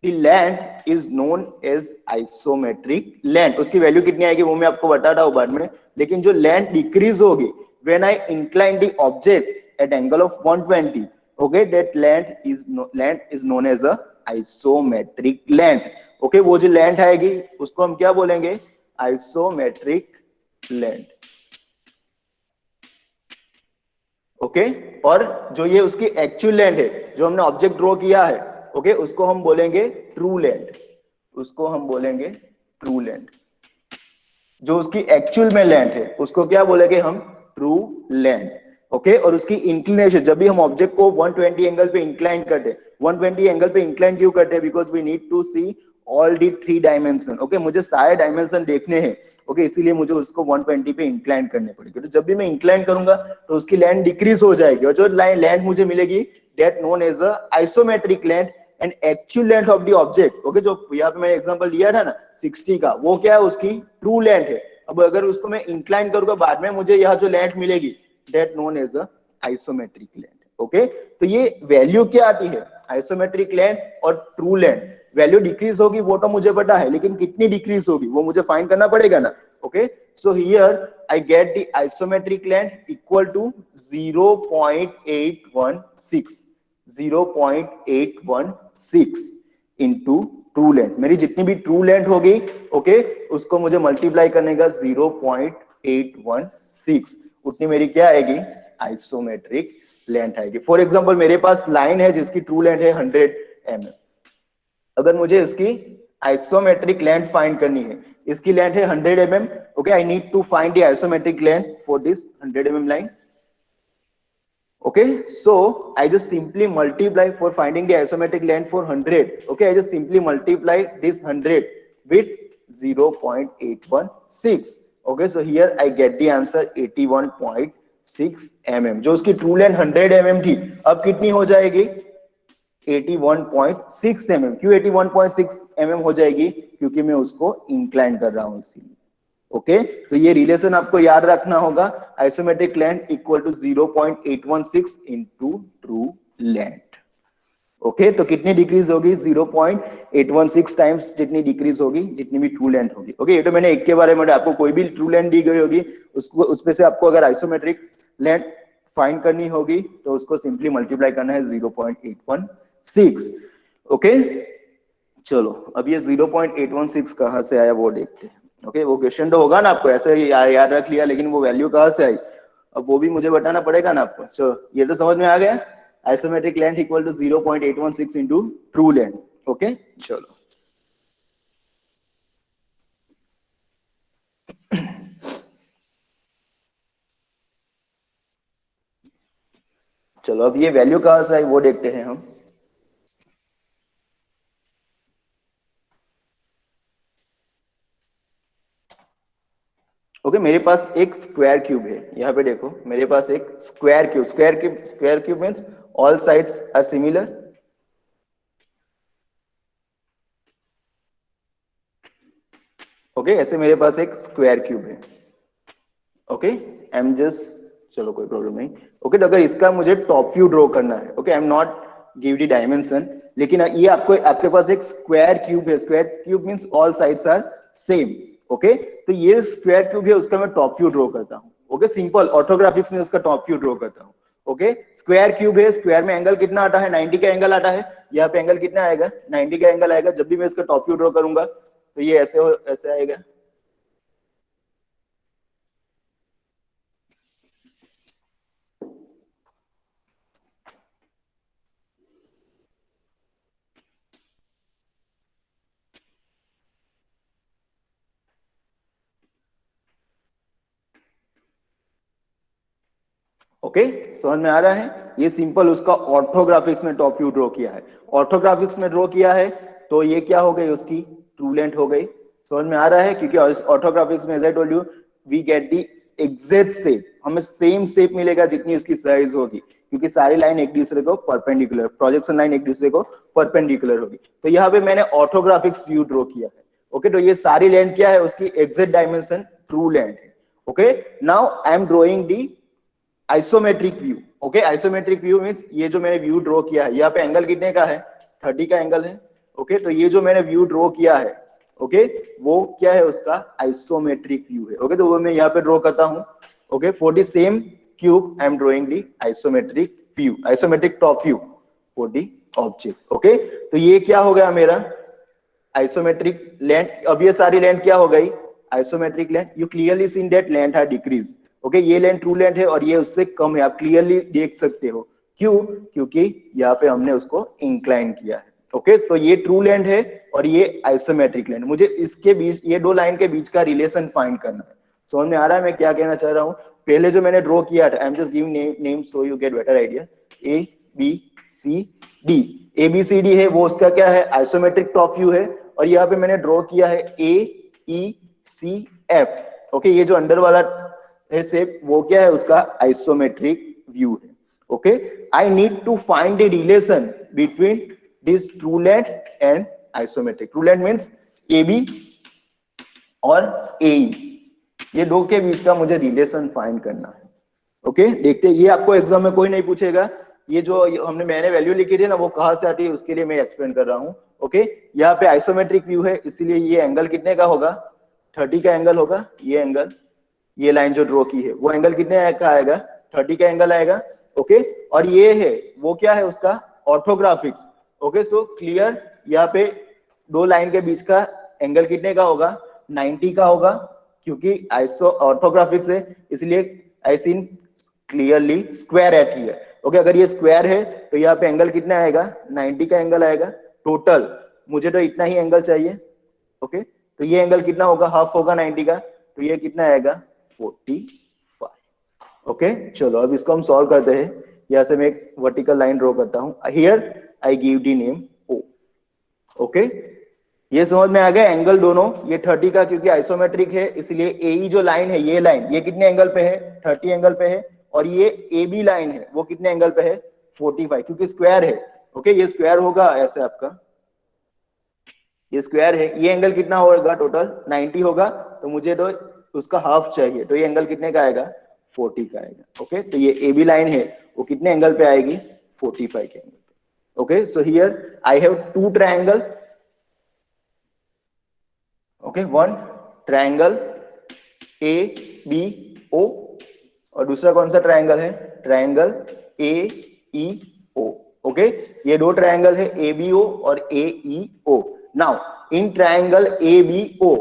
the length is known as isometric length. उसकी वैल्यू कितनी आएगी वो मैं आपको बता रहा हूँ बाद में, लेकिन जो लेंथ डिक्रीज होगी when I incline the object at angle of 120, okay, that length is known as a isometric length. Okay, वो जो लेंथ आएगी उसको हम क्या बोलेंगे, आइसोमेट्रिक लेंथ. ओके, और जो ये उसकी एक्चुअल लेंथ है जो हमने ऑब्जेक्ट ड्रॉ किया है, ओके, उसको हम बोलेंगे ट्रू लेंथ. उसको हम बोलेंगे ट्रू लेंथ. जो उसकी एक्चुअल में लेंथ है उसको क्या बोलेंगे हम, ट्रू लेंथ. ओके, और उसकी इंक्लिनेशन, जब भी हम ऑब्जेक्ट को 120 एंगल पे इंक्लाइन करते हैं, 120 एंगल पे इंक्लाइन क्यों करते हैं, because we need to see all the 3 dimension. Okay, मुझे सारे डायमेंशन देखने हैं. ओके, इसीलिए मुझे उसको 120 पे इंक्लाइन करने पड़ेगी. तो जब भी मैं इंक्लाइन करूंगा तो उसकी लेंथ डिक्रीज हो जाएगी, और जो लेंथ मुझे मिलेगी that known as a isometric length and actual length of the object. Okay, जो यहाँ पे मैंने एग्जांपल लिया था ना 60 का, वो क्या है, उसकी ट्रू लेंथ है. अब अगर उसको मैं इंक्लाइन करूंगा बाद में, मुझे यहाँ जो लेंथ मिलेगी that known as a isometric length. Okay, तो ये वैल्यू क्या आती है, आइसोमेट्रिक लेंथ और ट्रू लेंथ. वैल्यू डिक्रीज होगी वो तो मुझे पता है, लेकिन कितनी डिक्रीज होगी वो मुझे फाइंड करना पड़ेगा ना. Okay, so here I get the isometric length equal to 0.816 into true length. मेरी जितनी भी ट्रू लेंथ होगी, ओके, उसको मुझे मल्टीप्लाई करने का 0.816, उतनी मेरी क्या आएगी, आइसोमेट्रिक लेंथ आएगी. फॉर एग्जांपल मेरे पास लाइन है जिसकी ट्रू लेंथ है 100 mm. अगर मुझे इसकी आइसोमेट्रिक लेंथ फाइंड करनी है, इसकी लेंथ है 100 mm. Okay, I need to find the isometric length for this 100 mm line. Okay, so I just simply multiply for finding the isometric length for 100. Okay, I just simply multiply this 100 with 0.816. Okay, so here I get the answer 81.6 mm. जो उसकी true length 100 mm थी, अब कितनी हो जाएगी, 81.6 mm. क्यों 81.6 mm हो जाएगी, क्योंकि मैं उसको इंक्लाइन कर रहा हूं इसीलिए. ओके, तो ये रिलेशन आपको याद रखना होगा, isometric length equal to 0.816 into true length. Okay, तो कितनी डिक्रीज होगी, 0.816 टाइम्स जितनी डिक्रीज होगी जितनी भी ट्रू लेंथ होगी. ओके, ये तो मैंने एक के बारे में, आपको कोई भी ट्रू लेंथ दी गई होगी उसको, उसपे से आपको अगर आइसोमेट्रिक लेंथ फाइंड करनी होगी तो उसको सिंपली मल्टीप्लाई करना है 0.816. ओके, चलो अब ये 0.816 कहां से आया वो देखते हैं. ओके, वो क्वेश्चन तो होगा ना आपको, ऐसे याद रख लिया, लेकिन वो वैल्यू कहां से आई अब वो भी मुझे बताना पड़ेगा ना आपको. चलो ये तो समझ में आ गया, isometric length equal to 0.816 into true length. Okay, चलो चलो अब ये वैल्यू कहां से आई वो देखते हैं हम. ओके, मेरे पास एक स्क्वायर क्यूब है, यहाँ पे देखो मेरे पास एक square cube means all sides are similar. Okay, ऐसे मेरे पास एक स्क्वायर क्यूब है. ओके, आई एम जस्ट, चलो कोई प्रॉब्लम नहीं. ओके, तो अगर इसका मुझे टॉप व्यू ड्रॉ करना है, okay, I am not give the dimension, लेकिन ये आपके पास एक स्क्वायर क्यूब है. Square cube means all sides are same. Okay, तो ये स्क्वायर क्यूब है, उसका मैं टॉप व्यू ड्रॉ करता हूं. ओके, सिंपल ऑर्थोग्राफिक्स में उसका टॉप व्यू ड्रॉ करता हूं. ओके, स्क्वायर क्यूब है, स्क्वायर में एंगल कितना आता है, 90 का एंगल आता है. यहाँ पे एंगल कितना आएगा, 90 का एंगल आएगा. जब भी मैं इसका टॉप व्यू ड्रॉ करूंगा तो ये ऐसे आएगा. ओके, समझ में आ रहा है. ये सिंपल उसका ऑर्थोग्राफिक्स में टॉप व्यू ड्रॉ किया है. ऑर्थोग्राफिक्स में ड्रॉ किया है तो ये क्या हो गई, उसकी ट्रू लेंथ हो गई. समझ में आ रहा है, क्योंकि ऑर्थोग्राफिक्स में as I told you we get the exact shape, हमें सेम शेप मिलेगा जितनी उसकी साइज होगी, क्योंकि सारी लाइन एक दूसरे को परपेंडिकुलर, प्रोजेक्शन लाइन एक दूसरे को परपेंडिकुलर होगी। तो यहाँ पे मैंने ऑर्थोग्राफिक्स व्यू ड्रॉ किया है। ओके, तो ये सारी लेंथ क्या है, उसकी एग्जैक्ट डायमेंशन ट्रू लेंथ है। Okay, now I am drawing the isometric view. Okay, isometric view means ये जो मैंने व्यू ड्रॉ किया है, यहाँ पे एंगल कितने का है, 30 का एंगल है। ओके, तो ये जो मैंने व्यू ड्रॉ किया है, ओके, वो क्या है, उसका आइसोमेट्रिक व्यू है। ओके, तो वो मैं यहाँ पे ड्रॉ करता हूँ। Okay, for the same cube I am drawing the isometric view, isometric top view for the object. Okay, तो ये क्या हो गया मेरा आइसोमेट्रिक लेंथ। अब ये सारी लेंथ क्या हो गई, isometric length. You clearly seen that length है डिक्रीज। ओके, ये लेंथ ट्रू लेंथ है और ये उससे कम है, आप क्लियरली देख सकते हो। क्यों, क्योंकि यहाँ पे हमने उसको इंक्लाइन किया है। ओके, तो ये ट्रू लेंथ है और ये आइसोमेट्रिक लेंथ। मुझे इसके बीच, ये दो लाइन के बीच का रिलेशन फाइंड करना है। समझ में आ रहा है मैं क्या कहना चाह रहा हूँ। पहले जो मैंने ड्रॉ किया था, I am just giving name so you get better idea. A B C D, A B C D है, वो उसका क्या है, आइसोमेट्रिक टॉप व्यू है। और यहाँ पे मैंने ड्रॉ किया है ए ई सी एफ। ओके, ये जो अंडर वाला है शेप, वो क्या है, उसका आइसोमेट्रिक व्यू है। Okay, I need to find the relation between this true length and isometric. True length means A B और ए, ये दो के बीच का मुझे रिलेशन फाइंड करना है। ओके, देखते हैं, ये आपको एग्जाम में कोई नहीं पूछेगा। ये जो मैंने वैल्यू लिखी थी ना, वो कहां से आती है उसके लिए मैं एक्सप्लेन कर रहा हूं। ओके, यहाँ पे आइसोमेट्रिक व्यू है, इसीलिए ये एंगल कितने का होगा, 30 का एंगल होगा। ये एंगल, ये लाइन जो ड्रॉ की है, वो एंगल कितने का आएगा, 30 का एंगल आएगा। ओके, और ये है, वो क्या है, उसका ऑर्थोग्राफिक्स। ओके, सो क्लियर, यहाँ पे दो लाइन के बीच का एंगल कितने का होगा, 90 का होगा, क्योंकि आइसो ऑर्थोग्राफिक्स है, इसलिए I seen clearly square eight here. Okay, अगर ये स्क्वायर है तो यहाँ पे एंगल कितना आएगा, 90 का एंगल आएगा टोटल। मुझे तो इतना ही एंगल चाहिए। ओके, तो ये एंगल कितना होगा, हाफ होगा 90 का, तो ये कितना आएगा, 45। ओके, चलो अब इसको हम सॉल्व करते हैं। यहाँ से मैं एक वर्टिकल लाइन ड्रॉ करता हूँ। Here I give the name O. Okay, ये समझ में आ गया, एंगल दोनों, ये 30 का क्योंकि आइसोमेट्रिक है, इसलिए ए जो लाइन है, ये लाइन, ये कितने एंगल पे है, 30 एंगल पे है। और ये ए बी लाइन है, वो कितने एंगल पे है, 45, क्योंकि स्क्वायर है। ओके, ये स्क्वायर होगा ऐसे आपका, ये स्क्वायर है, ये एंगल कितना होगा, टोटल 90 होगा, तो मुझे तो उसका हाफ चाहिए, तो ये एंगल कितने का आएगा, 40 का आएगा। ओके, तो ये ए बी लाइन है, वो कितने एंगल पे आएगी, 45 के एंगल पे। Okay, so here I have two triangle. Okay, one triangle A B O, और दूसरा कौन सा ट्रायंगल है, triangle A E O. Okay, ये दो ट्रायंगल है, ए बी ओ और A E O. Now in triangle A B O,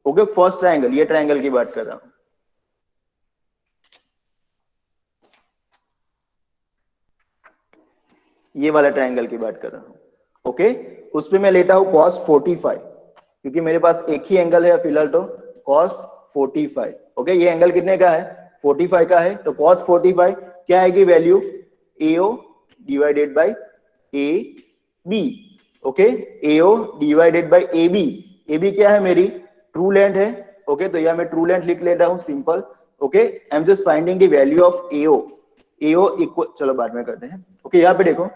okay, first triangle, ये ट्रायंगल की बात कर रहा हूं। ये वाला ट्रायंगल की बात कर रहा हूं। ओके, उस पे मैं लेता हूं cos 45, क्योंकि मेरे पास एक ही एंगल है फिलहाल, तो cos 45। ओके, ये एंगल कितने का है, 45 का है, तो cos 45 क्या आएगी value, AO divided by AB। Okay, AO divided by AB। AB क्या है, मेरी ट्रू लेंथ है। ओके, तो यहां मैं ट्रू लेंथ लिख लेता हूं, simple. Okay, I am just finding the value of AO। AO equal, चलो बाद में करते हैं। ओके, यहाँ पे देखो।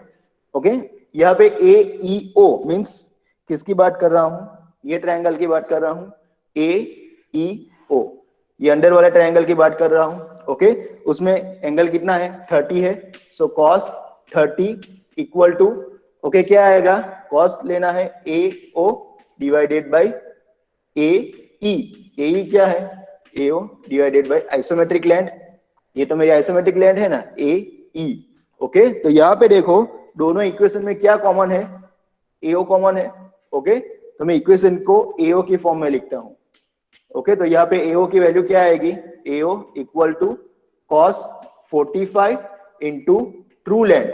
ओके, यहाँ पे AEO मींस किसकी बात कर रहा हूं, ये ट्रायंगल की बात कर रहा हूं, AEO, ये अंडर वाला ट्रायंगल की बात कर रहा हूं। ओके, उसमें एंगल कितना है, 30 है, सो cos 30 इक्वल टू, ओके, क्या आएगा, cos लेना है AO divided by AE। AE क्या है, AO divided by isometric length, ये तो मेरी आइसोमेट्रिक लेंथ है ना, AE। ओके, तो यहाँ पे देखो दोनों इक्वेशन में क्या कॉमन है, AO कॉमन है। ओके, तो मैं इक्वेशन को AO की फॉर्म में लिखता हूं। ओके, तो यहाँ पे AO की वैल्यू क्या आएगी, AO equal to cos 45 into true length.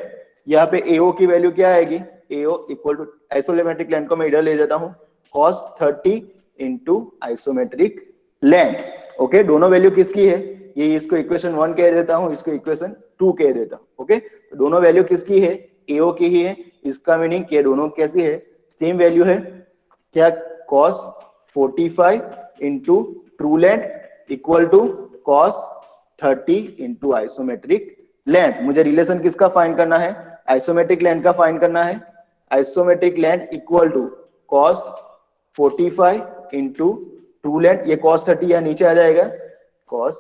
यहाँ पे AO की वैल्यू क्या आएगी, AO equal to, isometric length को मैं इधर ले जाता हूं, cos 30 into isometric length. Okay, दोनों वैल्यू किसकी है, ये इसको इक्वेशन 1 कह देता हूं, इसको इक्वेशन 2 कह देता हूं। ओके, तो दोनों वैल्यू किसकी है, AO की ही है। इसका मीनिंग कि दोनों कैसी है, सेम वैल्यू है क्या, cos 45 into true length equal to cos 30 into isometric length. मुझे रिलेशन किसका फाइंड करना है? आइसोमेट्रिक लेंथ का फाइंड करना है। Isometric length equal to cos 45 into true length, ये cos 30 यहाँ नीचे आ जाएगा, cos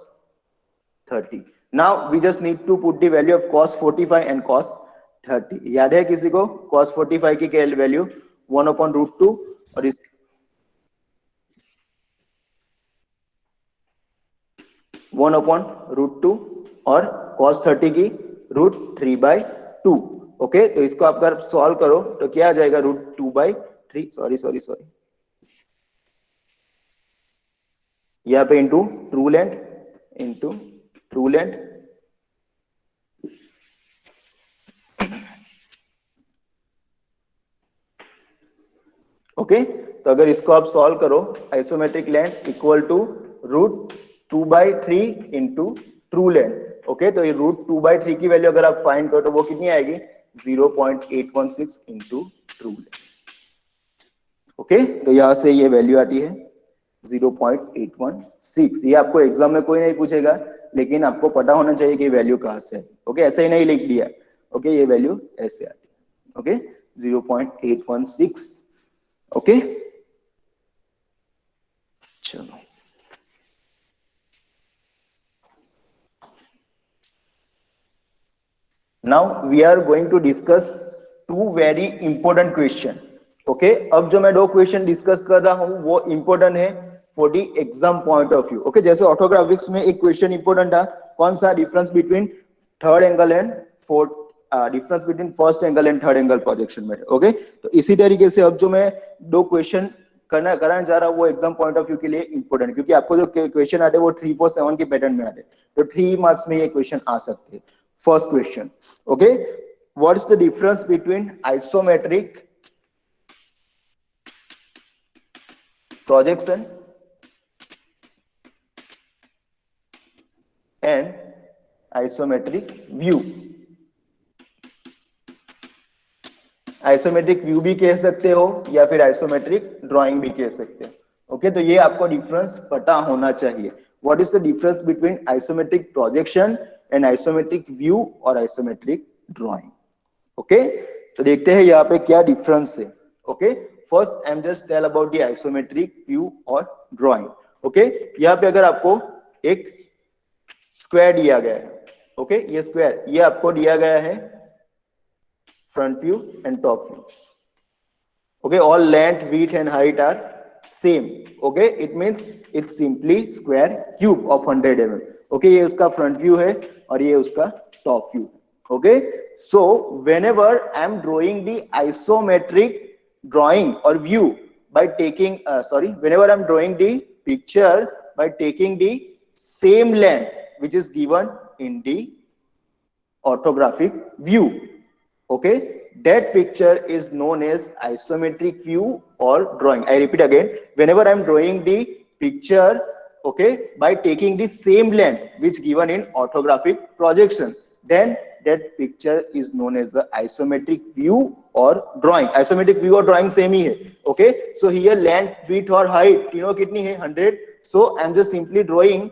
30। Now we just need to put the value of cos 45 and cos 30। याद है किसी को cos 45 की वैल्यू 1/√2 और इस 1/√2 और cos 30 की √3/2। ओके, तो इसको आप अगर सॉल्व करो तो क्या आ जाएगा? √2/3, सॉरी यहाँ पे इंटू ट्रू लेंथ ओके, तो अगर इसको आप सॉल्व करो, isometric length equal to √2/3 into true length. Okay, तो ये √2/3 की वैल्यू अगर आप फाइंड करो तो वो कितनी आएगी? 0.816 इंटू ट्रू लेंथ। ओके, तो यहां से ये वैल्यू आती है 0.816। ये आपको एग्जाम में कोई नहीं पूछेगा, लेकिन आपको पता होना चाहिए कि वैल्यू कहां से है। ओके, ऐसे ही नहीं लिख दिया। ओके, ये वैल्यू ऐसे आती है। ओके, 0.816। ओके, चलो now we are going to discuss two very important question. Okay, अब जो मैं दो क्वेश्चन डिस्कस कर रहा हूं वो इंपॉर्टेंट है for the exam point of view. Okay, जैसे ऑर्थोग्राफिक्स में एक क्वेश्चन इंपॉर्टेंट था, कौन सा? Difference between third angle and fourth, difference between first angle and third angle projection में। ओके, तो इसी तरीके से अब जो मैं दो क्वेश्चन कराने जा रहा हूं वो एग्जाम पॉइंट ऑफ व्यू के लिए इंपॉर्टेंट, क्योंकि आपको जो क्वेश्चन आते हैं वो 3, 4, 7 के पैटर्न में आते हैं, तो 3 मार्क्स में ये क्वेश्चन आ सकते हैं। First question, okay, what is the difference between isometric projection and isometric view? Isometric view भी कह सकते हो या फिर आइसोमेट्रिक ड्राइंग भी कह सकते हो। ओके, तो ये आपको डिफरेंस पता होना चाहिए। What is the difference between isometric projection and isometric view और आइसोमेट्रिक ड्राइंग? ओके, तो देखते हैं यहाँ पे क्या डिफरेंस है। Okay, first I am just tell about the isometric view और ड्राइंग। ओके, यहाँ पे अगर आपको एक स्क्वायर दिया गया है, ओके, ये स्क्वायर ये आपको दिया गया है front view and top view. Okay, all length, width and height are same. Okay, it means it's simply square cube of 100 mm. Okay, ये उसका front view है और ये उसका top view. Okay, so whenever I am drawing the isometric drawing or view by taking whenever I am drawing the picture by taking the same length which is given in the orthographic view. Okay, that picture is known as isometric view or drawing. I repeat again, whenever I am drawing the picture, okay, by taking the same length which given in orthographic projection, then that picture is known as the isometric view or drawing. Isometric view or drawing same ही है. Okay, so here length, width और height तीनों कितनी है? 100. So I am just simply drawing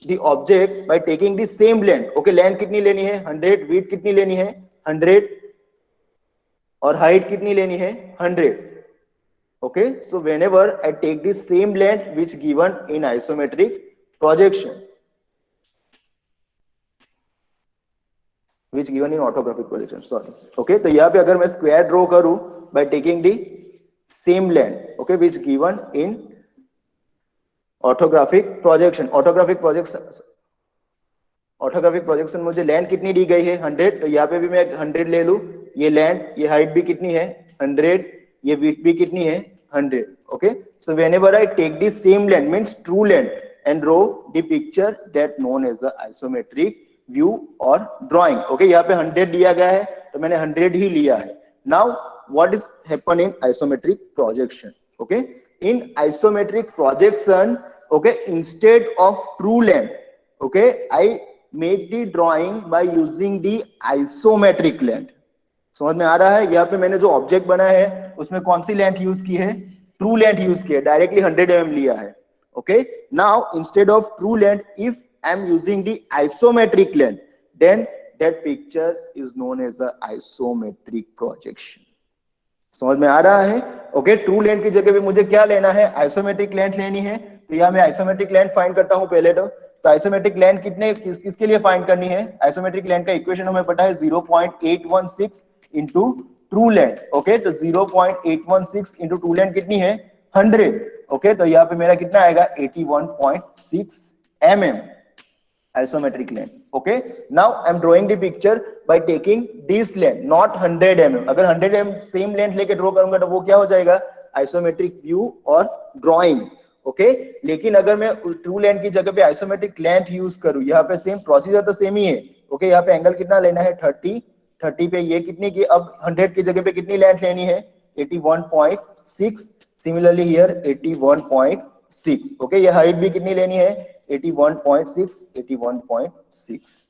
the object by taking the same length. Okay, length कितनी लेनी है? 100. width कितनी लेनी है? 100 और हाइट कितनी लेनी है? 100. Okay, so whenever I take the same length which given in isometric projection which given in orthographic projection, sorry. Okay, तो यहां पे अगर मैं स्क्वायर ड्रॉ करूं by taking the same length, okay, which given in orthographic projection, orthographic projection मुझे length कितनी दी गई है? 100. तो यहाँ पे भी मैं 100 ले लूं, ये लेंथ, ये हाइट भी कितनी है? 100. ये विड्थ भी कितनी है? 100. Okay, so whenever I take the same length means true length and draw the picture that known as the isometric view और ड्राइंग। ओके, यहाँ पे 100 दिया गया है तो मैंने 100 ही लिया है। Now what is happen in isometric projection? Okay, in isometric projection, okay, instead of true length, okay, I make the drawing by using the isometric length. समझ में आ रहा है? यहाँ पे मैंने जो ऑब्जेक्ट बनाया है उसमें कौन सी लेंथ यूज की है? ट्रू लेंथ यूज की है, डायरेक्टली 100 mm लिया है। Okay, now instead of true length, if I am using the isometric length, then that picture is known as a isometric projection. समझ में आ रहा है? ओके, ट्रू लेंथ की जगह पे मुझे क्या लेना है? आइसोमेट्रिक लेंथ लेनी है. तो यहां मैं आइसोमेट्रिक लेंथ फाइंड करता हूं पहले. तो आइसोमेट्रिक लेंथ कितने किसके लिए फाइंड करनी है? आइसोमेट्रिक लेंथ का इक्वेशन हमें पता है 0.816 इनटू ट्रू लेंथ. ओके, तो 0.816 इनटू ट्रू लेंथ कितनी है? 100. ओके, तो यहाँ पे मेरा कितना आएगा? 81.6 mm isometric length. Okay, now I'm drawing the picture by taking this length, not 100 mm. अगर 100 mm सेम लेंथ लेके ड्रॉ करूंगा तो वो क्या हो जाएगा? आइसोमेट्रिक व्यू और ड्रॉइंग. ओके, लेकिन अगर मैं ट्रू लेंथ की जगह पे आइसोमेट्रिक लेंथ यूज करूं, यहाँ पे सेम प्रोसीजर तो सेम ही है. ओके, यहाँ पे एंगल कितना लेना है? 30 पे ये कितनी की? अब 100 की जगह पे कितनी लेंथ लेनी है? 81.6. Similarly here 81.6. ओके, ये हाइट भी कितनी लेनी है? 81.6.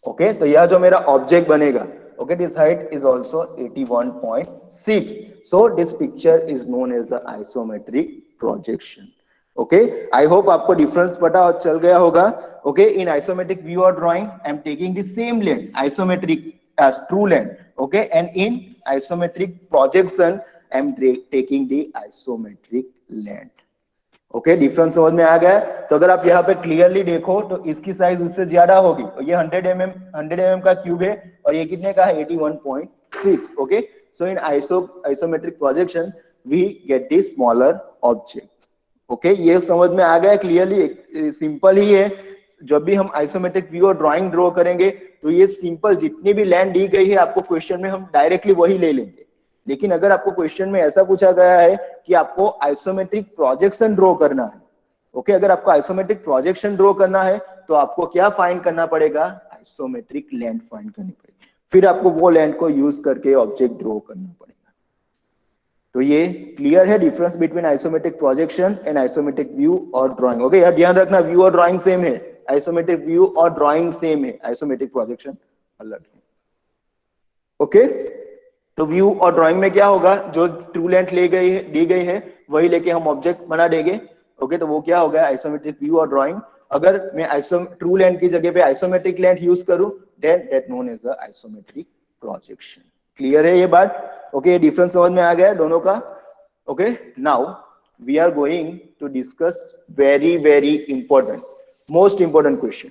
ओके, तो यह जो मेरा ऑब्जेक्ट बनेगा, okay, this height is also 81.6. So this picture is known as a isometric projection. Okay, I hope आपको डिफरेंस पता चल गया होगा. ओके, इन आइसोमेट्रिक व्यू और drawing I am taking the same length isometric as true length. Okay, and in isometric projection I am taking the isometric length. Okay, difference समझ में आ गया? तो अगर आप यहाँ पे क्लियरली देखो तो इसकी साइज इससे ज्यादा होगी. ये 100 mm का क्यूब है और ये कितने का है? 81.6. Okay, so in isometric projection we get the smaller object. Okay, ये समझ में आ गया क्लियरली? सिंपल ही है. जब भी हम आइसोमेट्रिक व्यू और ड्राइंग ड्रॉ करेंगे तो ये सिंपल जितनी भी लेंथ दी गई है आपको क्वेश्चन में हम डायरेक्टली वही ले लेंगे. लेकिन अगर आपको क्वेश्चन में ऐसा पूछा गया है कि आपको आइसोमेट्रिक प्रोजेक्शन ड्रॉ करना है, ओके, अगर आपको आइसोमेट्रिक प्रोजेक्शन ड्रॉ करना है तो आपको क्या फाइंड करना पड़ेगा? आइसोमेट्रिक लेंथ फाइंड करनी पड़ेगी. फिर आपको वो लेंथ को यूज करके ऑब्जेक्ट ड्रॉ करना पड़ेगा. तो ये क्लियर है difference between isometric projection and isometric view और ड्राइंग. ओके, यार ध्यान रखना, व्यू और ड्राइंग सेम है, आइसोमेट्रिक व्यू और ड्राइंग सेम है, आइसोमेट्रिक प्रोजेक्शन अलग है. ओके, तो व्यू और ड्राइंग में क्या होगा? जो ट्रू लेंथ दी गई है वही लेके हम ऑब्जेक्ट बना देंगे. ओके, तो वो क्या हो गया? आइसोमेट्रिक व्यू और ड्राइंग. अगर मैं ट्रू लेंथ की जगह पे आइसोमेट्रिक लेंथ यूज करूं then that known as a isometric projection. Clear है ये बात? ओके, डिफरेंस समझ में आ गया दोनों का? Okay, now we are going to discuss very very important, most important question.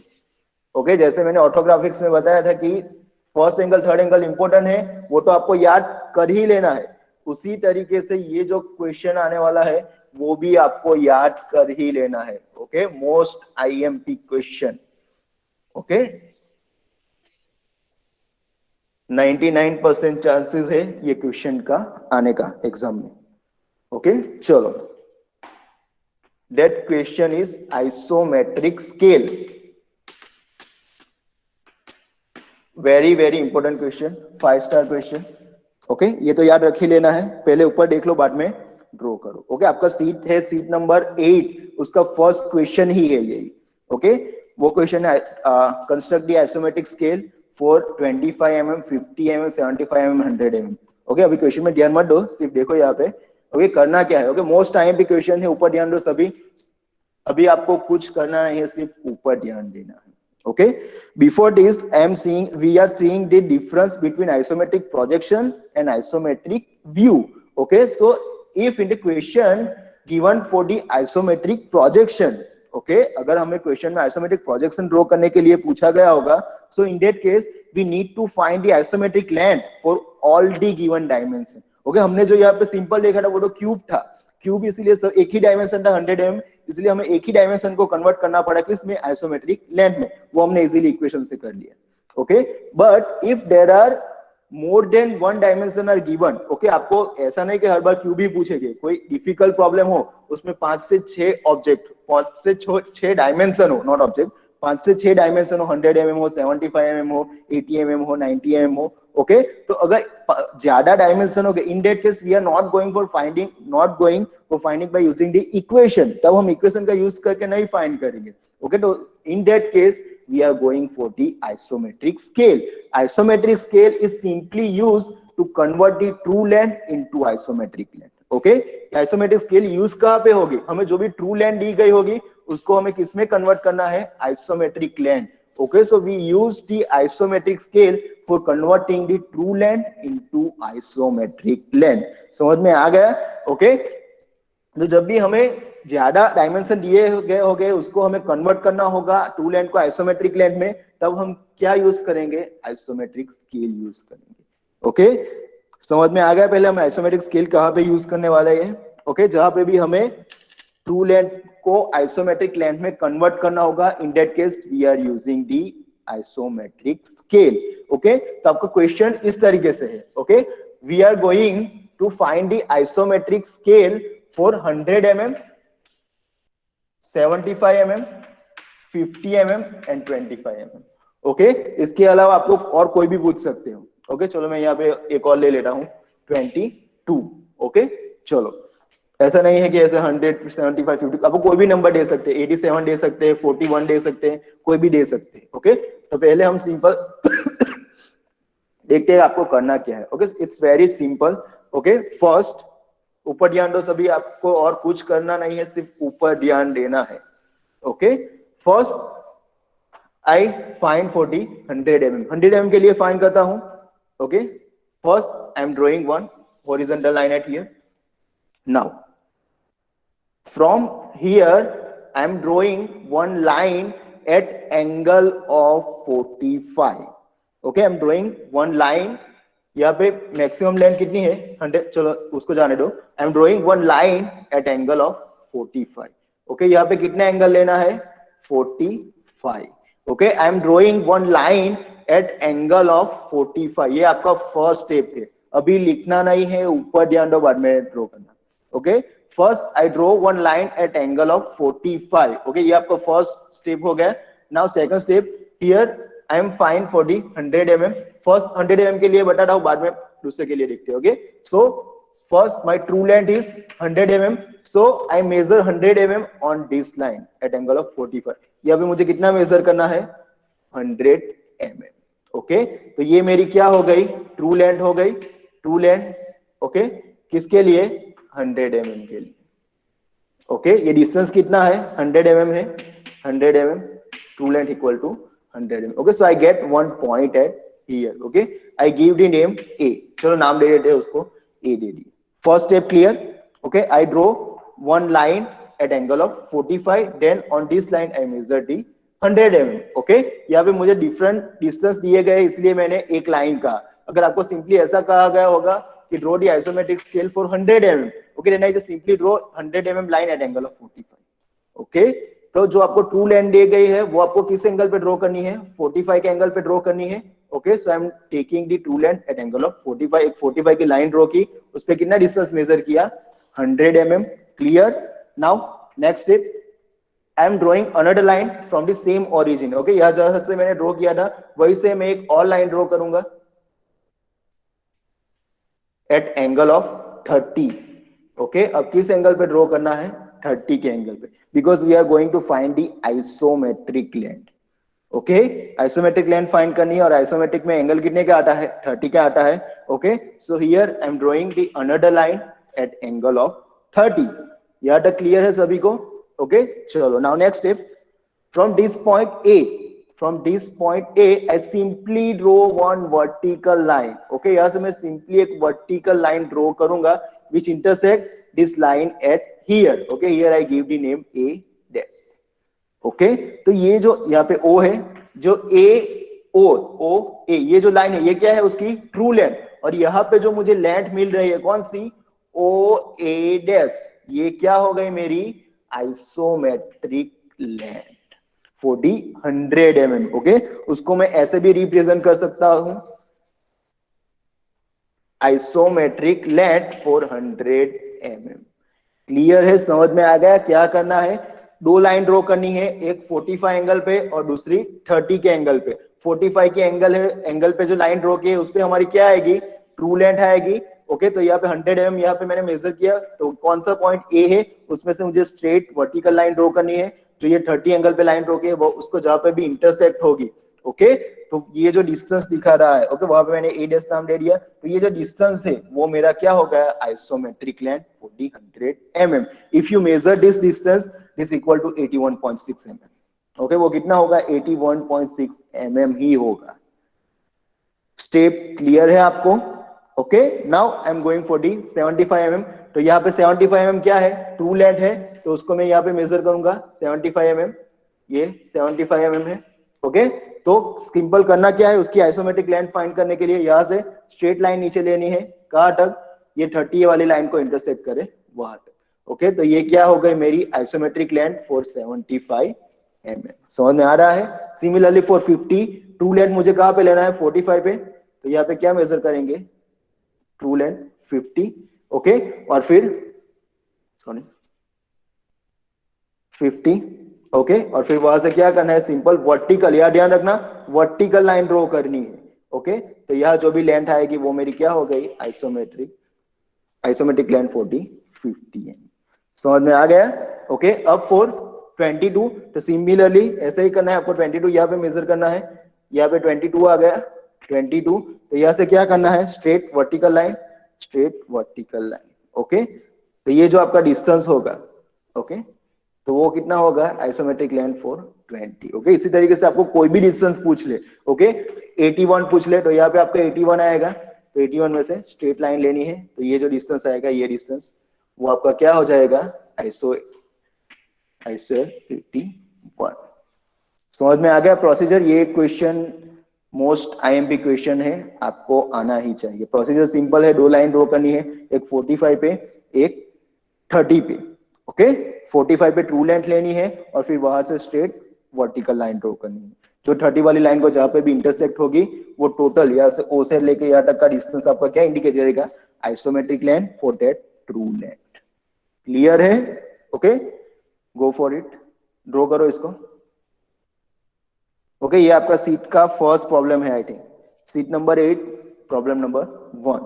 Okay, जैसे मैंने ऑर्थोग्राफिक्स में बताया था कि first angle third angle important है, वो तो आपको याद कर ही लेना है. उसी तरीके से ये जो क्वेश्चन आने वाला है वो भी आपको याद कर ही लेना है. Okay, most IMP question. Okay, 99% chances है ये क्वेश्चन का आने का एग्जाम में. ओके, चलो, that question is isometric scale. Very very important question, 5 star question. Okay, ये तो याद रख ही लेना है. पहले ऊपर देख लो, बाद में ड्रॉ करो. ओके, आपका सीट है सीट नंबर 8, उसका फर्स्ट क्वेश्चन ही है यही. ओके, वो क्वेश्चन है construct the isometric scale for 25 mm, 50 mm, 75 mm, 100 mm. Okay, अभी क्वेश्चन में ध्यान मत दो, सिर्फ देखो यहाँ पे. ओके, करना क्या है? ओके, मोस्ट आईएमपी क्वेश्चन है, ऊपर ध्यान दो सभी. अभी आपको कुछ करना नहीं है, सिर्फ ऊपर ध्यान देना है. Okay, before this we are seeing the difference between isometric projection and isometric view. Okay, so if in the question given for the isometric projection, okay, अगर हमें क्वेश्चन में isometric projection ड्रॉ करने के लिए पूछा गया होगा, so in that case we need to find the isometric length for all the given dimension. Okay, हमने जो यहाँ पे सिंपल देखा था वो तो क्यूब था. क्यूब इसीलिए एक ही डायमेंशन था 100 mm, इसलिए हमें एक ही डायमेंशन को कन्वर्ट करना पड़ा किसमें? आइसोमेट्रिक लेंथ में. वो हमने इजीली इक्वेशन से कर लिया. Okay, but if there are more than one dimension are given, okay, आपको ऐसा नहीं कि हर बार क्यूब ही पूछेंगे. कोई डिफिकल्ट प्रॉब्लम हो उसमें 5 से 6 ऑब्जेक्ट, 5 से 6 डायमेंशन हो, नॉट ऑब्जेक्ट, 5 से 6 डायमेंशन हो, 100 mm हो, 75 mm हो, 80 mm हो, 90 mm हो. ओके, तो अगर ज्यादा डायमेंशन हो गए, in that case we are not going for finding by using the equation. तब हम इक्वेशन का यूज करके नहीं फाइंड करेंगे. ओके, तो इन that case we are going for the isometric scale. Isometric scale is simply used to convert the true length into isometric length. Okay, isometric scale use कहाँ पे होगी, हमें जो भी ट्रू लेंथ दी गई होगी उसको हमें किस में कन्वर्ट करना है, isometric length. Okay, so we use the isometric scale for converting the true length into isometric length. समझ में आ गया? Okay, तो जब भी हमें ज्यादा डायमेंशन दिए गए होंगे उसको हमें कन्वर्ट करना होगा ट्रू लेंथ को आइसोमेट्रिक लेंथ में, तब हम क्या यूज करेंगे, आइसोमेट्रिक स्केल यूज करेंगे. ओके, समझ में आ गया? पहले हम आइसोमेट्रिक स्केल कहाँ पे यूज करने वाले हैं. ओके, जहां पे भी हमें ट्रू लेंथ को आइसोमेट्रिक लेंथ में कन्वर्ट करना होगा, in that case we are using the isometric scale. Okay, तो आपका क्वेश्चन इस तरीके से है. Okay, we are going to find the isometric scale for 100 mm, 75 mm, 50 mm and 25 mm. Okay, इसके अलावा आप लोग और कोई भी पूछ सकते हो. ओके, चलो मैं यहाँ पे एक और ले लेता हूं, 22. ओके, चलो ऐसा नहीं है कि ऐसे 100, 75, 50, आपको कोई भी नंबर दे सकते हैं, 87 दे सकते हैं, 41 दे सकते हैं, कोई भी दे सकते हैं. ओके, तो पहले हम सिंपल देखते हैं आपको करना क्या है. Okay, it's very simple. Okay, first ऊपर ध्यान दो सभी, आपको और कुछ करना नहीं है, सिर्फ ऊपर ध्यान देना है. Okay, first I find 40 100 mm. 100 mm के लिए फाइंड करता हूं. Okay, first I am drawing one horizontal line at here. Now from here I am drawing one line at angle of 45. okay, I am drawing one line. यहाँ पे maximum length कितनी है, 100, चलो उसको जाने दो. I am drawing one line at angle of 45. okay, यहाँ पे कितना एंगल लेना है, 45. okay, I am drawing one line at angle of 45. ये आपका फर्स्ट स्टेप है, अभी लिखना नहीं है, ऊपर ध्यान दो, बाद में ड्रॉ करना. Okay, first I draw one line at angle of 45. Okay, ये आपका फर्स्ट स्टेप हो गया. Now second step, here I M find for the 100 mm. First 100 mm के लिए बता रहा हूं, बाद में दूसरे के लिए देखते हैं. Okay, so first my true length is 100 mm, so I measure 100 mm on this line at angle of 45. यहाँ पे मुझे कितना मेजर करना है, 100 mm. ओके, तो ये मेरी क्या हो गई, ट्रू लेंथ हो गई. ट्रू लेंथ ओके, किसके लिए, 100 mm के लिए. ओके, ये डिस्टेंस कितना है, 100 mm है. 100 mm true length equal to 100 mm. Okay, so I get one point at here. Okay, I give the name A. चलो नाम दे देते हैं उसको, ए दे दिए. First step clear. Okay, I draw one line at angle of 45, then on this line I measure the 100 mm. Okay, यहाँ पे मुझे डिफरेंट डिस्टेंस दिए गए, इसलिए मैंने एक लाइन कहा. अगर आपको सिंपली ऐसा कहा गया होगा कि draw the isometric scale for 100 mm. okay, then I just simply draw 100 mm line at angle of 45. okay, तो जो आपको ट्रू लेंथ दी गई है वो आपको किस एंगल पे ड्रॉ करनी है, 45 के एंगल पे ड्रॉ करनी है. Okay, so I am taking the true length at angle of 45. एक 45 की लाइन ड्रॉ की, उस पे कितना डिस्टेंस मेजर किया, 100 mm. Clear. Now next step, I am drawing another line from the same origin. Okay, यहां जहां से मैंने ड्रॉ किया था वही से मैं एक और लाइन ड्रॉ करूंगा एट एंगल ऑफ 30. ओके, अब किस एंगल पे ड्रॉ करना है, 30 के एंगल पे, because we are going to find the isometric length. Okay, isometric length find करनी है, और आइसोमेट्रिक में एंगल कितने का आता है, 30 का आता है. Okay, so here I am drawing the another line at angle of 30. यहां तक क्लियर है सभी को. ओके, चलो now next step, from this point A, from this point A, I simply draw one vertical line. Okay, यहाँ से मैं simply एक vertical line draw करूंगा, which intersect this line at here. Okay, here I give the name A dash. Okay, तो ये जो यहाँ पे O है, जो A O A, ये जो लाइन है ये क्या है, उसकी ट्रू लेंथ. और यहाँ पे जो मुझे लेंथ मिल रही है कौन सी, O A dash, ये क्या हो गई मेरी isometric length for the 100 mm. Okay, उसको मैं ऐसे भी रिप्रेजेंट कर सकता हूं, isometric length for 100 mm. Clear है, समझ में आ गया क्या करना है. दो लाइन ड्रॉ करनी है, एक 45 एंगल पे और दूसरी 30 के एंगल पे. 45 के एंगल है, एंगल पे जो लाइन ड्रॉ की है उस पे हमारी क्या आएगी, ट्रू लेंथ आएगी. ओके, तो यहाँ पे 100 mm यहाँ पे मैंने मेजर किया, तो कौन सा पॉइंट ए है उसमें से मुझे स्ट्रेट वर्टिकल लाइन ड्रॉ करनी है. जो ये 30 एंगल पे लाइन ड्रॉ की है वो उसको जहां पे भी इंटरसेक्ट होगी ओके तो ये जो डिस्टेंस दिखा रहा है ओके वहां पे मैंने ए डैश नाम दे दिया, तो ये जो डिस्टेंस है वो मेरा क्या हो गया isometric length 40 mm। If you measure this distance this equal to 81.6 mm। Okay वो कितना होगा 81.6 mm ही होगा। स्टेप क्लियर है आपको? Okay now I am going for the 75 mm। तो यहाँ पे 75 mm क्या है ट्रू लेंथ है, तो उसको मैं यहाँ पे मेजर करूंगा 75 mm, ये 75 mm है। ओके तो सिंपल करना क्या है उसकी आइसोमेट्रिक लेंथ फाइंड करने के लिए यहाँ से स्ट्रेट लाइन नीचे लेनी है, कहाँ तक ये 30 वाली लाइन को इंटरसेक्ट करे वहां तक। ओके तो ये क्या हो गई मेरी आइसोमेट्रिक लेंथ फॉर 75 mm। समझ में आ रहा है? सिमिलरली फॉर 50 ट्रू लेंथ मुझे कहाँ पे लेना है 45 पे, तो यहाँ पे क्या मेजर करेंगे ट्रू लेंथ 50। ओके और फिर सॉरी 50 ओके और फिर वहां से क्या करना है सिंपल वर्टिकल, यह ध्यान रखना वर्टिकल लाइन ड्रॉ करनी है। ओके तो यह जो भी लेंथ आएगी वो मेरी क्या हो गई आइसोमेट्रिक लेंथ 50 है। समझ में आ गया? ओके अब फॉर 22 तो सिमिलरली ऐसे ही करना है आपको 22 यहाँ पे मेजर करना है, यहाँ पे 22 आ गया 22 तो यहाँ से क्या करना है स्ट्रेट वर्टिकल लाइन ओके तो ये जो आपका डिस्टेंस होगा ओके तो वो कितना होगा आइसोमेट्रिक लेंथ फॉर 20। ओके इसी तरीके से आपको कोई भी डिस्टेंस पूछ ले ओके 81 पूछ ले तो यहाँ पे आपका 81 आएगा, तो 81 में से स्ट्रेट लाइन लेनी है, तो ये जो डिस्टेंस आएगा ये डिस्टेंस वो आपका क्या हो जाएगा आइसो 81। समझ में आ गया प्रोसीजर? ये क्वेश्चन मोस्ट आईएमपी क्वेश्चन है, आपको आना ही चाहिए। प्रोसीजर सिंपल है, दो लाइन ड्रॉ करनी है, एक 45 पे एक 30 पे। ओके 45 पे ट्रू लेंथ लेनी है और फिर वहां से स्ट्रेट वर्टिकल लाइन ड्रॉ करनी है। जो 30 वाली लाइन को जहां पे भी इंटरसेक्ट होगी वो टोटल यहाँ से ओ से लेके यहाँ तक का डिस्टेंस आपका क्या इंडिकेट करेगा isometric length for that true length. Clear है? Okay go for it, draw करो इसको। ओके ये आपका सीट का फर्स्ट प्रॉब्लम है I think, seat number 8 problem number 1।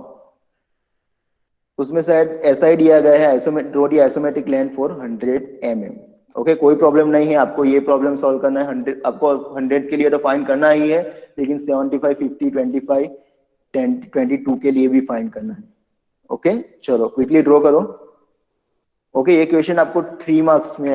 उसमें शायद ऐसा ही दिया गया है draw the isometric length for 100 mm। Okay कोई प्रॉब्लम नहीं है, आपको ये प्रॉब्लम सॉल्व करना है 100, आपको 100 के लिए तो फाइंड करना ही है, लेकिन 75 50 25 10 22 के लिए भी फाइंड करना है। ओके चलो क्विकली ड्रॉ करो। ओके ये क्वेश्चन आपको 3 मार्क्स में